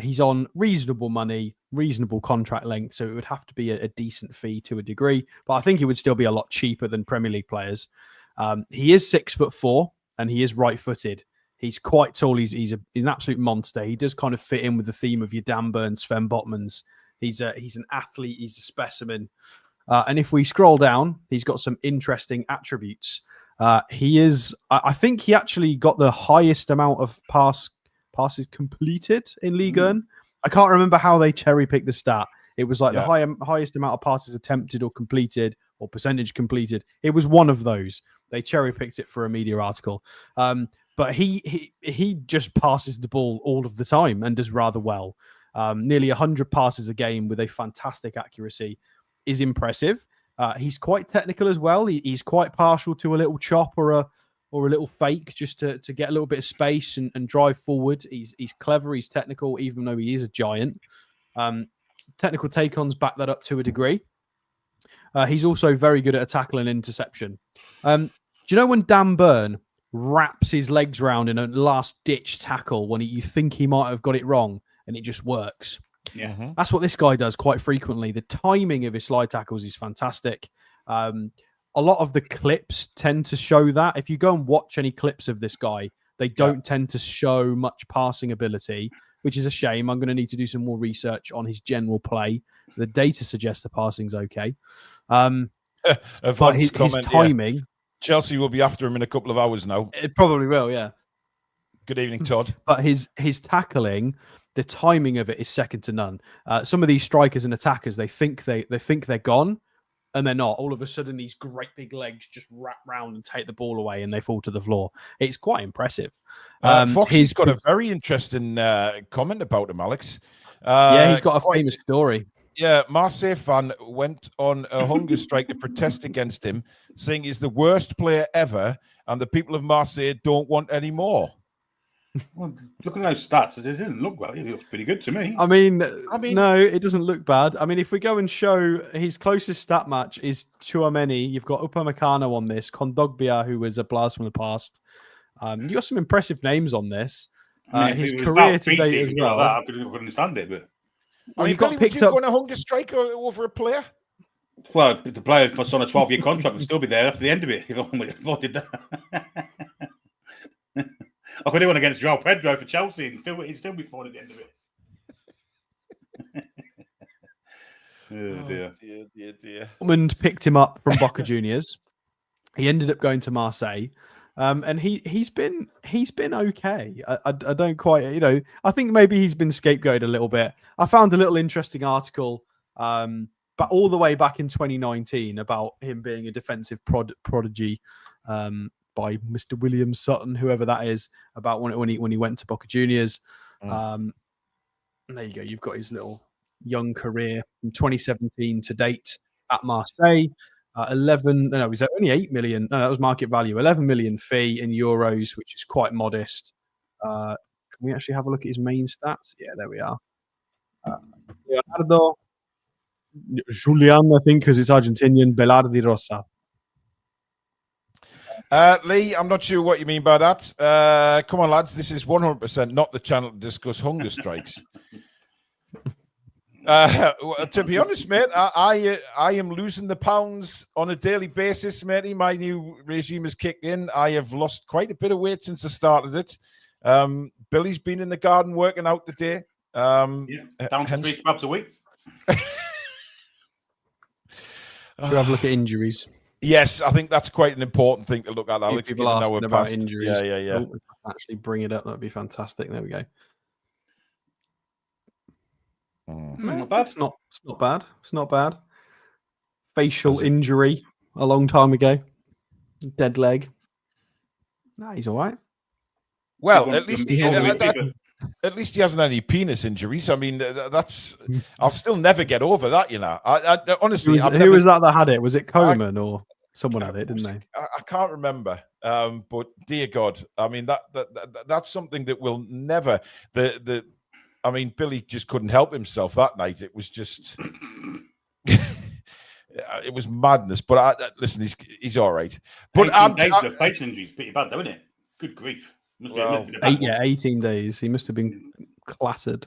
S2: He's on reasonable money, reasonable contract length, so it would have to be a decent fee to a degree, but I think it would still be a lot cheaper than Premier League players. He is 6'4", and he is right-footed. He's quite tall. He's an absolute monster. He does kind of fit in with the theme of your Dan Burns, Sven Botmans. He's an athlete. He's a specimen. And if we scroll down, he's got some interesting attributes. I think he actually got the highest amount of passes completed in Ligue 1. I can't remember how they cherry-picked the stat. It was like the highest amount of passes attempted or completed or percentage completed. It was one of those. They cherry-picked it for a media article. But he just passes the ball all of the time and does rather well. Nearly 100 passes a game with a fantastic accuracy is impressive. He's quite technical as well. He's quite partial to a little chop or a little fake just to get a little bit of space and drive forward. He's clever. He's technical, even though he is a giant. Technical take-ons back that up to a degree. He's also very good at a tackle and interception. Do you know when Dan Burn wraps his legs round in a last-ditch tackle when you think he might have got it wrong and it just works?
S3: Yeah,
S2: that's what this guy does quite frequently. The timing of his slide tackles is fantastic. A lot of the clips tend to show that. If you go and watch any clips of this guy, they don't tend to show much passing ability, which is a shame. I'm going to need to do some more research on his general play. The data suggests the passing's okay. But his timing...
S1: Chelsea will be after him in a couple of hours now.
S2: It probably will, yeah.
S1: Good evening, Todd.
S2: But his tackling, the timing of it is second to none. Some of these strikers and attackers, they think they're gone, and they're not. All of a sudden, these great big legs just wrap round and take the ball away, and they fall to the floor. It's quite impressive.
S1: Foxy's got a very interesting comment about him, Alex.
S2: Yeah, he's got a famous story.
S1: Yeah, Marseille fan went on a hunger strike to protest against him, saying he's the worst player ever, and the people of Marseille don't want any more.
S3: Well, look at those stats. It doesn't look well. It looks pretty good to me.
S2: I mean, no, it doesn't look bad. I mean, if we go and show his closest stat match is Chouameni. You've got Upamecano on this, Kondogbia, who was a blast from the past. You got some impressive names on this. His career to date as well.
S3: I could understand it, but
S1: I mean, Billy, would you go on a hunger strike over a player?
S3: Well, if the player was on a 12-year contract would still be there after the end of it. If I did that. I could do one against João Pedro for Chelsea and he'd still be fine at the end of it.
S1: Dear.
S2: Dortmund picked him up from Boca Juniors. He ended up going to Marseille. And he's been okay. I don't quite, I think maybe he's been scapegoated a little bit. I found a little interesting article, but all the way back in 2019 about him being a defensive prodigy, by Mr. William Sutton, whoever that is, about when he went to Boca Juniors. And there you go. You've got his little young career from 2017 to date at Marseille. He's only 8 million. No, that was market value. 11 million fee in euros, which is quite modest. Can we actually have a look at his main stats? Yeah, there we are. Leonardo Julian, I think, because it's Argentinian. Balerdi Rosa.
S1: Lee, I'm not sure what you mean by that. Come on, lads. This is 100% not the channel to discuss hunger strikes. To be honest, mate, I am losing the pounds on a daily basis, matey. My new regime has kicked in. I have lost quite a bit of weight since I started it. Billy's been in the garden working out today.
S3: Down to 3 clubs a week.
S2: Should we have a look at injuries?
S1: Yes, I think that's quite an important thing to look at, Alex.
S2: People asking about injuries.
S1: Yeah.
S2: Oh, actually bring it up. That'd be fantastic. There we go.
S3: Not bad.
S2: It's not bad. It's not bad. Facial injury a long time ago. Dead leg. Nah, he's all right.
S1: Well, at least he hasn't any penis injuries. I mean, that's. I'll still never get over that. I honestly,
S2: who was that had it? Was it Coleman or someone had it? Didn't they?
S1: I can't remember. But dear God, I mean that's something that will never. I mean, Billy just couldn't help himself that night. It was just. It was madness. But listen, he's all right. But
S3: the facial injury is pretty bad, though, isn't it? Good grief.
S2: 18 days. He must have been clattered.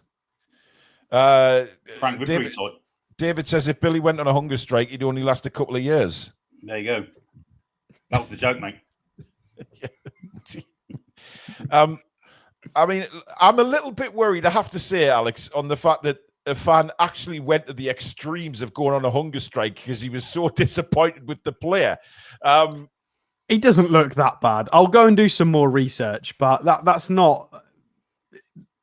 S3: Frank
S1: David says if Billy went on a hunger strike, he'd only last a couple of years.
S3: There you go. That was the joke, mate.
S1: I mean, I'm a little bit worried, I have to say, Alex, on the fact that a fan actually went to the extremes of going on a hunger strike because he was so disappointed with the player.
S2: He doesn't look that bad. I'll go and do some more research, but that's not,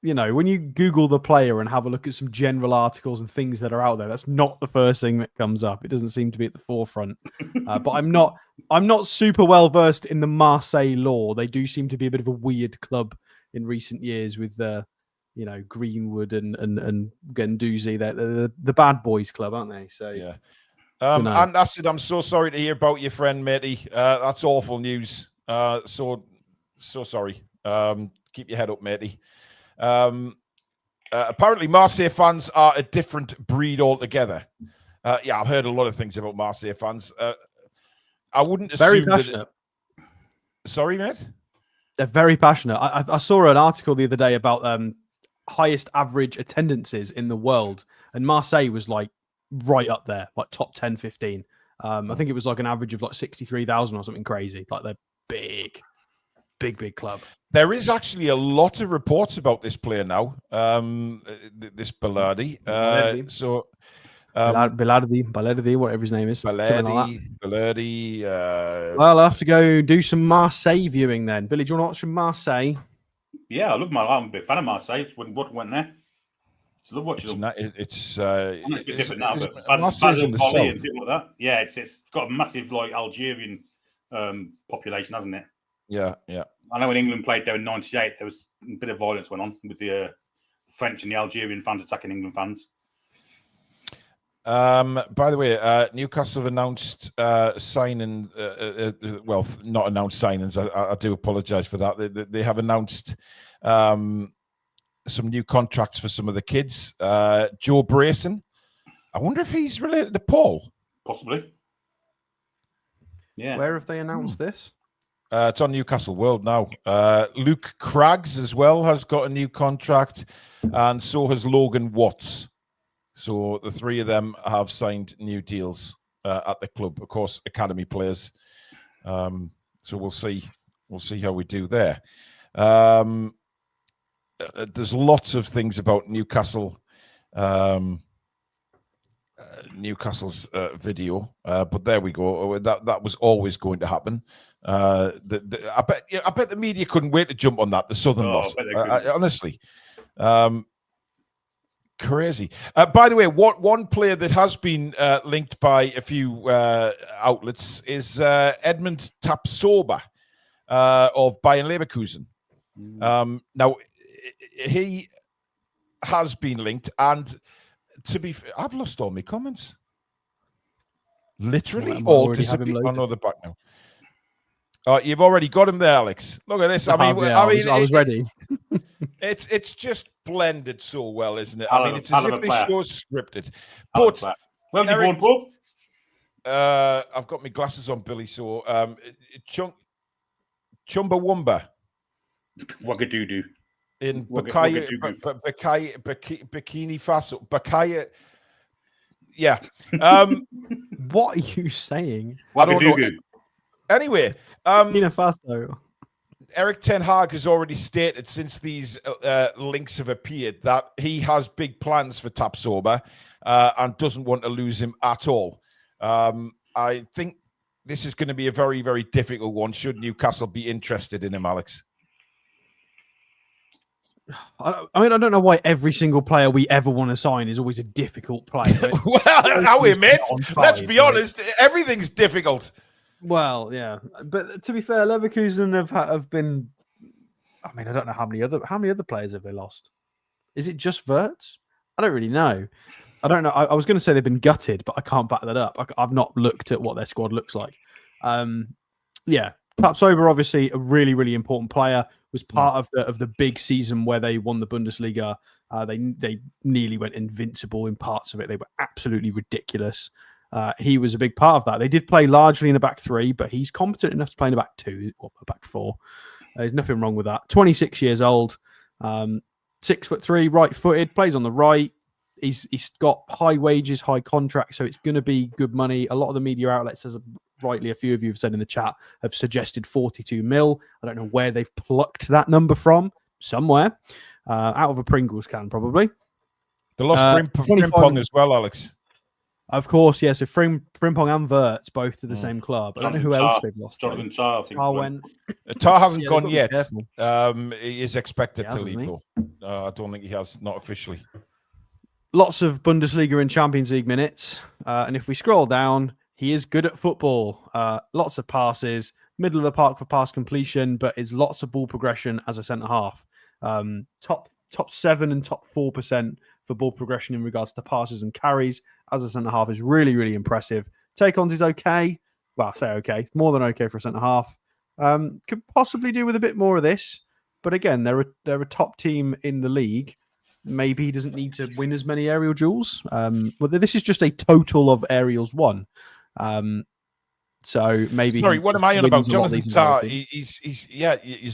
S2: when you Google the player and have a look at some general articles and things that are out there, that's not the first thing that comes up. It doesn't seem to be at the forefront. But I'm not super well versed in the Marseille law. They do seem to be a bit of a weird club in recent years with Greenwood and Guendouzi. They're the bad boys club, aren't they? So
S1: yeah. And Acid, I'm so sorry to hear about your friend, matey. That's awful news. So sorry. Keep your head up, matey. Apparently, Marseille fans are a different breed altogether. Yeah, I've heard a lot of things about Marseille fans. I wouldn't assume
S2: very passionate.
S1: Sorry, mate?
S2: They're very passionate. I saw an article the other day about highest average attendances in the world, and Marseille was like right up there, like top 10, 15. I think it was like an average of like 63,000 or something crazy. Like they're big club.
S1: There is actually a lot of reports about this player now, this Balerdi.
S2: Balerdi, whatever his name is.
S1: Balerdi.
S2: Well, I'll have to go do some Marseille viewing then. Billy, do you want to watch some Marseille?
S3: Yeah, I'm a big fan of Marseille. Went there. I love watching them.
S1: It's
S3: a bit different now, but
S1: Marseille's in the south.
S3: And people like that. Yeah, it's got a massive like Algerian population, hasn't it?
S1: Yeah.
S3: I know when England played there in '98, there was a bit of violence went on with the French and the Algerian fans attacking England fans.
S1: By the way, Newcastle have announced signing. Well, not announced signings. I do apologise for that. They have announced some new contracts for some of the kids. Joe Brayson. I wonder if he's related to Paul.
S3: Possibly. Yeah.
S2: Where have they announced this?
S1: It's on Newcastle World now. Luke Craggs as well has got a new contract, and so has Logan Watts. So the three of them have signed new deals at the club. Of course, academy players. So we'll see how we do there. There's lots of things about Newcastle. Newcastle's video, but there we go. That was always going to happen. I bet the media couldn't wait to jump on that. The Southern lot, honestly, crazy. By the way, one player that has been linked by a few outlets is Edmond Tapsoba of Bayern Leverkusen. Now he has been linked, and to be fair, I've lost all my comments. Literally all disappeared. Oh no, they're back now. Oh, you've already got him there, Alex. Look at this. I
S2: was ready.
S1: It's just blended so well, isn't it? It's
S3: as
S1: if this show's scripted.
S3: But well, Eric,
S1: I've got my glasses on, Billy. So Chumbawamba.
S3: Wagadoodoo.
S1: In Bikini Faso. Bakaya. Yeah.
S2: What are you saying?
S1: I don't know. Anyway,
S2: Burkina Faso.
S1: Eric Ten Hag has already stated since these links have appeared that he has big plans for Tapsoba and doesn't want to lose him at all. I think this is going to be a very, very difficult one should Newcastle be interested in him, Alex.
S2: I don't know why every single player we ever want to sign is always a difficult player.
S1: Well, I admit, let's be honest, everything's difficult.
S2: Well, yeah, but to be fair, Leverkusen have been. I mean, I don't know how many other players have they lost. Is it just Wirtz? I don't really know. I don't know. I was going to say they've been gutted, but I can't back that up. I've not looked at what their squad looks like. Yeah, Tapsoba, obviously a really, really important player. Was part of the big season where they won the Bundesliga. They nearly went invincible in parts of it. They were absolutely ridiculous. He was a big part of that. They did play largely in a back three, but he's competent enough to play in a back two or a back four. There's nothing wrong with that. 26 years old, 6'3", right-footed, plays on the right. He's got high wages, high contracts, so it's going to be good money. A lot of the media outlets, as rightly a few of you have said in the chat, have suggested 42 mil. I don't know where they've plucked that number from. Somewhere. Out of a Pringles can, probably.
S1: They lost Frimpong as well, Alex.
S2: Of course, yeah. So Frimpong and Wirtz both to the same club. I don't know who else they've lost.
S3: Jonathan Tah, I think.
S1: Tah hasn't gone yet. He is expected to leave, though. I don't think he has, not officially.
S2: Lots of Bundesliga and Champions League minutes. And if we scroll down, he is good at football. Lots of passes, middle of the park for pass completion, but is lots of ball progression as a centre-half. Top 7 and top 4% for ball progression in regards to passes and carries as a centre-half is really, really impressive. Take-ons is okay. Well, I say okay. More than okay for a centre-half. Could possibly do with a bit more of this. But again, they're a top team in the league. Maybe he doesn't need to win as many aerial duels. But this is just a total of aerials won. So maybe.
S1: Sorry, what am I on about? Jonathan Tah. He's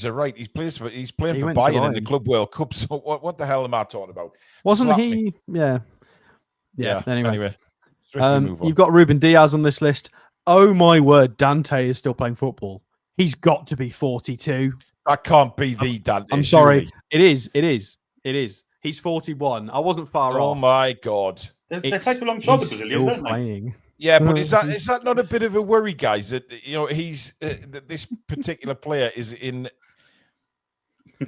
S1: right. He's playing for Bayern in the Club World Cup. So what the hell am I talking about?
S2: Wasn't he? Yeah. Anyway.
S1: You've
S2: got Ruben Diaz on this list. Oh my word, Dante is still playing football. He's got to be 42.
S1: That can't be the Dante.
S2: I'm sorry. It is. He's 41. I wasn't far off.
S1: Oh my God.
S3: They take a long time, the Brazilian, don't they?
S2: Playing.
S1: Yeah, but is that not a bit of a worry, guys? That he's this particular player is in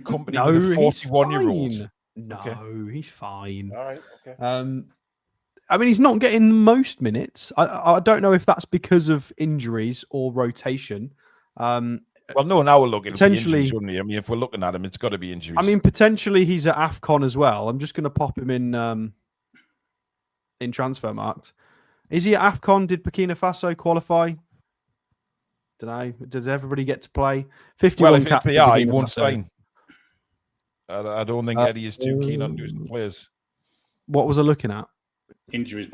S1: company with a 41-year-old.
S2: No, he's fine.
S1: All right. Okay.
S2: I mean, he's not getting most minutes. I don't know if that's because of injuries or rotation.
S1: Well, no, now we're looking
S2: potentially.
S1: Injuries, I mean, if we're looking at him, it's got to be injuries.
S2: I mean, potentially he's at AFCON as well. I'm just going to pop him in Transfermarkt. Is he at AFCON? Did Burkina Faso qualify? Don't know. Does everybody get to play? 51.
S1: Well, if they are, he won't sign. I don't think Eddie is too keen on losing players.
S2: What was I looking at?
S3: Injuries.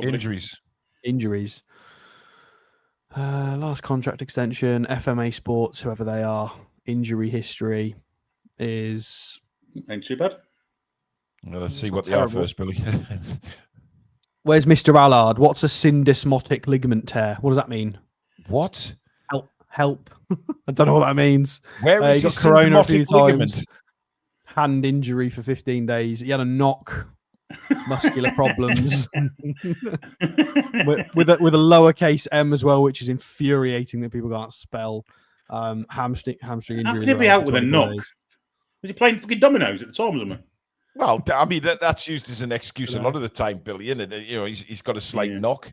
S2: Last contract extension, FMA Sports, whoever they are, injury history is...
S3: Ain't too bad.
S1: Well, let's see what they are first, Billy.
S2: Where's Mr. Allard? What's a syndesmotic ligament tear? What does that mean?
S1: What?
S2: Help. I don't know what that means.
S1: Where is
S2: he got
S1: his
S2: corona a few
S1: syndesmotic ligament?
S2: times. Hand injury for 15 days. He had a knock. Muscular problems with a lowercase m as well, which is infuriating that people can't spell. Hamstring injury.
S3: How can he be out with a knock? Days. Was he playing fucking dominoes at the time, wasn't he?
S1: Well, I mean that's used as an excuse a lot of the time, Billy. Isn't it? You know, he's got a slight knock.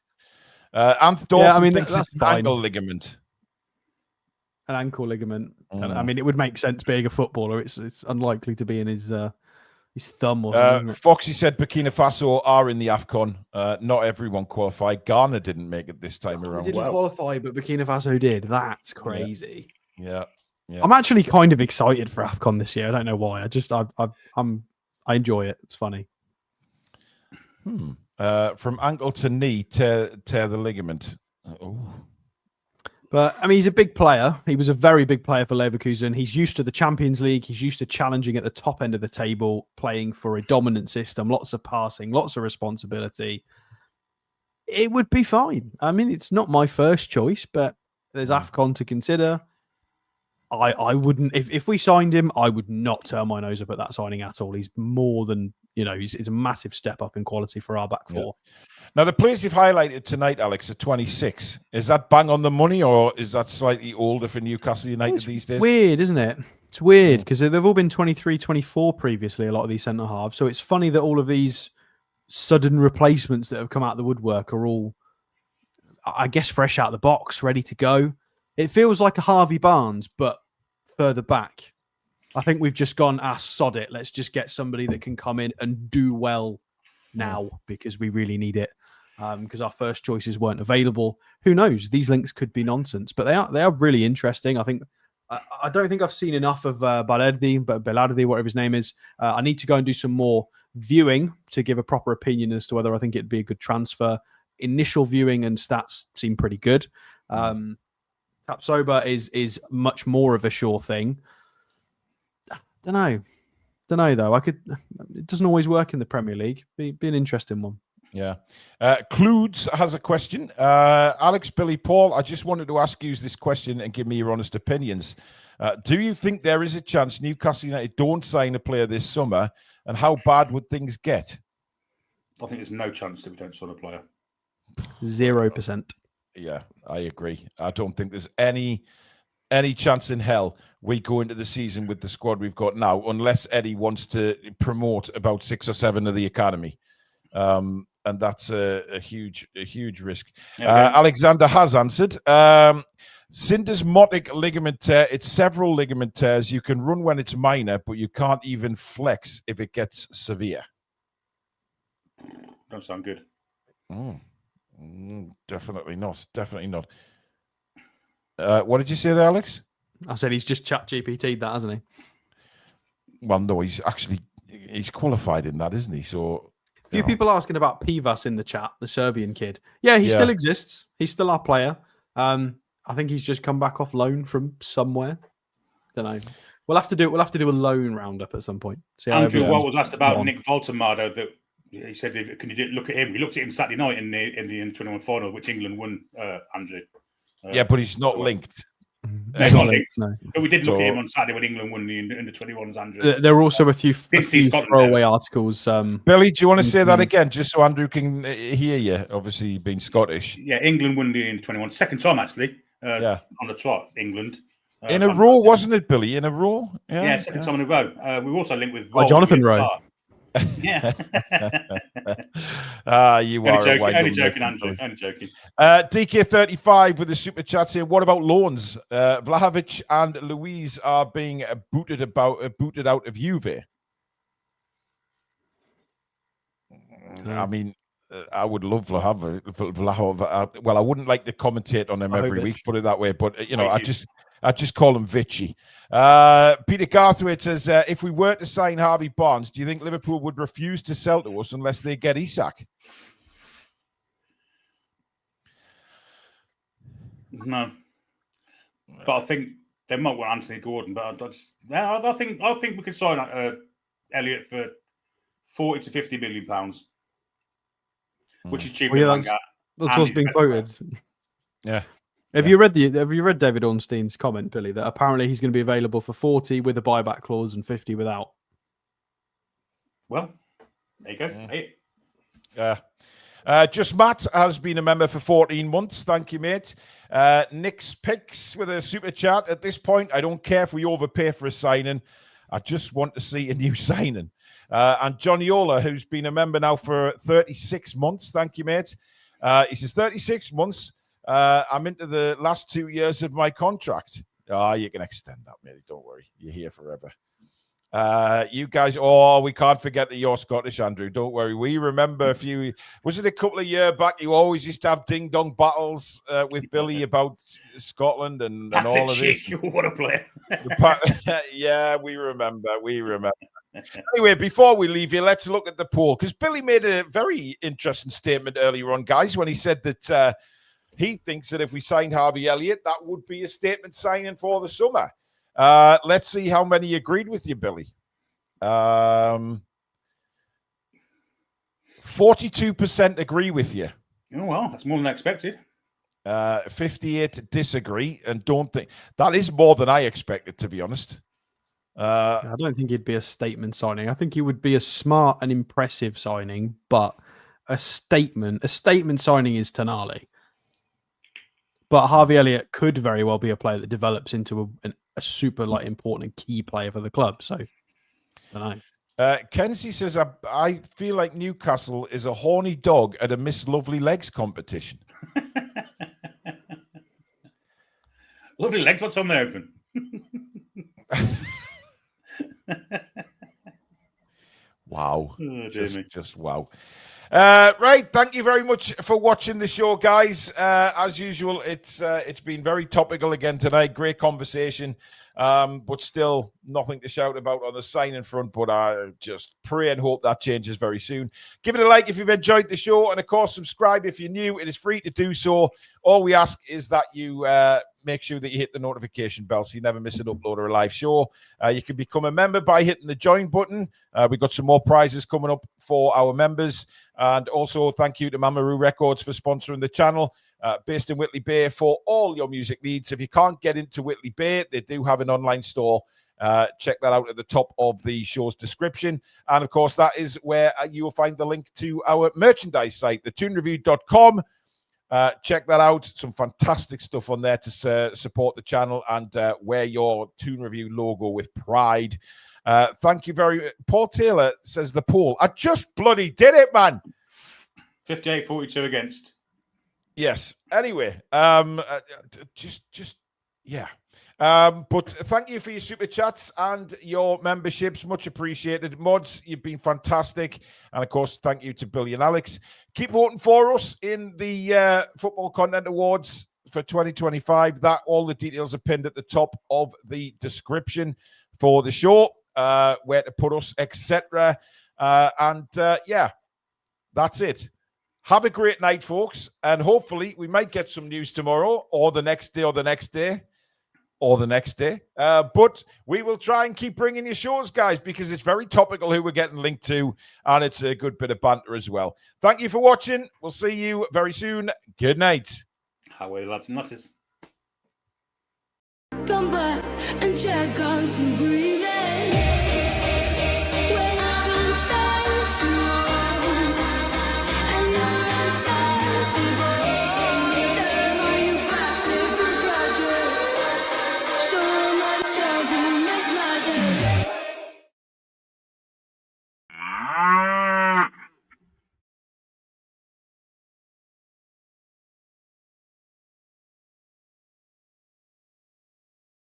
S1: Anth Dawson thinks it's an ankle ligament.
S2: An ankle ligament. I mean, it would make sense being a footballer. It's unlikely to be in his thumb or something.
S1: Foxy said Burkina Faso are in the AFCON. Not everyone qualified. Ghana didn't make it this time around.
S2: They didn't qualify, but Burkina Faso did. That's crazy.
S1: Yeah.
S2: I'm actually kind of excited for AFCON this year. I don't know why. I enjoy it. It's funny.
S1: From ankle to knee, tear the ligament. Oh.
S2: But, I mean, he's a big player. He was a very big player for Leverkusen. He's used to the Champions League. He's used to challenging at the top end of the table, playing for a dominant system, lots of passing, lots of responsibility. It would be fine. I mean, it's not my first choice, but there's AFCON to consider. I wouldn't, if we signed him, I would not turn my nose up at that signing at all. He's more than, he's a massive step up in quality for our back four.
S1: Yeah. Now, the players you've highlighted tonight, Alex, are 26. Is that bang on the money, or is that slightly older for Newcastle United these days?
S2: Weird, isn't it? It's weird because they've all been 23, 24 previously, a lot of these centre-halves. So it's funny that all of these sudden replacements that have come out of the woodwork are all, I guess, fresh out of the box, ready to go. It feels like a Harvey Barnes, but further back. I think we've just gone, sod it. Let's just get somebody that can come in and do well now because we really need it. Because our first choices weren't available. Who knows? These links could be nonsense, but they are really interesting. I think I don't think I've seen enough of Balerdi, whatever his name is. I need to go and do some more viewing to give a proper opinion as to whether I think it'd be a good transfer. Initial viewing and stats seem pretty good. Tapsoba is much more of a sure thing. Don't know though. It doesn't always work in the Premier League. Be an interesting one.
S1: Yeah. Cludes has a question. Alex, Billy, Paul, I just wanted to ask you this question and give me your honest opinions. Do you think there is a chance Newcastle United don't sign a player this summer, and how bad would things get?
S3: I think there's no chance that we don't sign a player.
S2: 0%.
S1: Yeah, I agree. I don't think there's any chance in hell we go into the season with the squad we've got now, unless Eddie wants to promote about 6 or 7 of the academy. And that's a huge risk. Alexander has answered. Syndesmotic ligament tear. It's several ligament tears. You can run when it's minor, but you can't even flex if it gets severe.
S3: Don't sound good.
S1: Definitely not. Definitely not. What did you say there, Alex?
S2: I said he's just ChatGPT'd that, hasn't he?
S1: Well, no, he's qualified in that, isn't he? So.
S2: A few people asking about Pivas in the chat, the Serbian kid. Yeah, he still exists. He's still our player. I think he's just come back off loan from somewhere. Don't know. We'll have to do a loan roundup at some point.
S3: Andrew Watt was asked about Nick Voltemado. That he said, "Can you look at him?" We looked at him Saturday night in the N21 final, which England won. Andrew.
S1: Yeah, but he's not linked.
S3: No. But we did look at him on Saturday when England won the Under-21s, Andrew.
S2: There were also a few throwaway articles.
S1: Billy, do you want to say that again, just so Andrew can hear you? Obviously, being Scottish.
S3: Yeah, England won the Under-21. Second time, actually, on the trot, England.
S1: In a row, wasn't it, Billy? In a row?
S3: Yeah, second time in a row. We also linked with...
S2: Jonathan Rowe.
S3: Yeah.
S1: You are
S3: only joking, Andrew. Only joking.
S1: DK35 with the super chat saying, "What about loans? Vlahovic and Luiz are being booted out of Juve." I mean, I would love Vlahovic. Well, I wouldn't like to commentate on him every week, put it that way. But I just call him Vichy. Peter Garthwaite says, if we were to sign Harvey Barnes, do you think Liverpool would refuse to sell to us unless they get Isak?
S3: No. But I think they might want Anthony Gordon. But I think we could sign Elliot for £40 to £50 million. which is cheaper than Elanga.
S2: That's what's been quoted.
S1: Yeah.
S2: Have you read David Ornstein's comment, Billy, that apparently he's going to be available for 40 with a buyback clause and 50 without?
S3: Well, there you go. Hey.
S1: Just Matt has been a member for 14 months. Thank you, mate. Nick's Picks with a super chat. At this point, I don't care if we overpay for a signing. I just want to see a new signing. And Johnny Ola, who's been a member now for 36 months. Thank you, mate. He says, 36 months. I'm into the last 2 years of my contract. You can extend that, mate. Don't worry. You're here forever. You guys, we can't forget that you're Scottish, Andrew. Don't worry. We remember was it a couple of years back? You always used to have ding-dong battles with Billy about Scotland and all of this.
S3: What a player.
S1: Yeah, we remember. Anyway, before we leave you, let's look at the poll, because Billy made a very interesting statement earlier on, guys, when he said that he thinks that if we signed Harvey Elliott, that would be a statement signing for the summer. Let's see how many agreed with you, Billy. 42% agree with you.
S3: Oh, well, that's more than I expected.
S1: 58 disagree and don't think. That is more than I expected, to be honest.
S2: I don't think he'd be a statement signing. I think he would be a smart and impressive signing, but a statement signing is Tonali. But Harvey Elliott could very well be a player that develops into a super important and key player for the club. So, I don't know.
S1: Kenzie says, I feel like Newcastle is a horny dog at a Miss Lovely Legs competition.
S3: Lovely Legs, what's on there open?
S1: Wow.
S3: Oh,
S1: just wow. Right, thank you very much for watching the show, guys. As usual, it's been very topical again tonight. Great conversation, but still nothing to shout about on the signing front. But I just pray and hope that changes very soon. Give it a like if you've enjoyed the show, and of course, subscribe if you're new. It is free to do so. All we ask is that you make sure that you hit the notification bell so you never miss an upload or a live show. You can become a member by hitting the join button. We've got some more prizes coming up for our members. And also thank you to Mamaroo Records for sponsoring the channel, based in Whitley Bay, for all your music needs. If you can't get into Whitley Bay, they do have an online store. Check that out at the top of the show's description. And of course, that is where you will find the link to our merchandise site, thetoonreview.com. Check that out. Some fantastic stuff on there to support the channel and wear your Toon Review logo with pride. Thank you very much. Paul Taylor says the poll. I just bloody did it, man.
S3: 58-42 against.
S1: Yes. Anyway, yeah. But thank you for your super chats and your memberships. Much appreciated. Mods, you've been fantastic. And of course, thank you to Billy and Alex. Keep voting for us in the Football Content Awards for 2025. All the details are pinned at the top of the description for the show, where to put us, etc. Yeah, that's it. Have a great night, folks. And hopefully we might get some news tomorrow or the next day or the next day. Or the next day. But we will try and keep bringing you shows, guys, because it's very topical who we're getting linked to, and it's a good bit of banter as well. Thank you for watching. We'll see you very soon. Good night.
S3: How are you, lads and lasses?
S4: Come back and check out some green.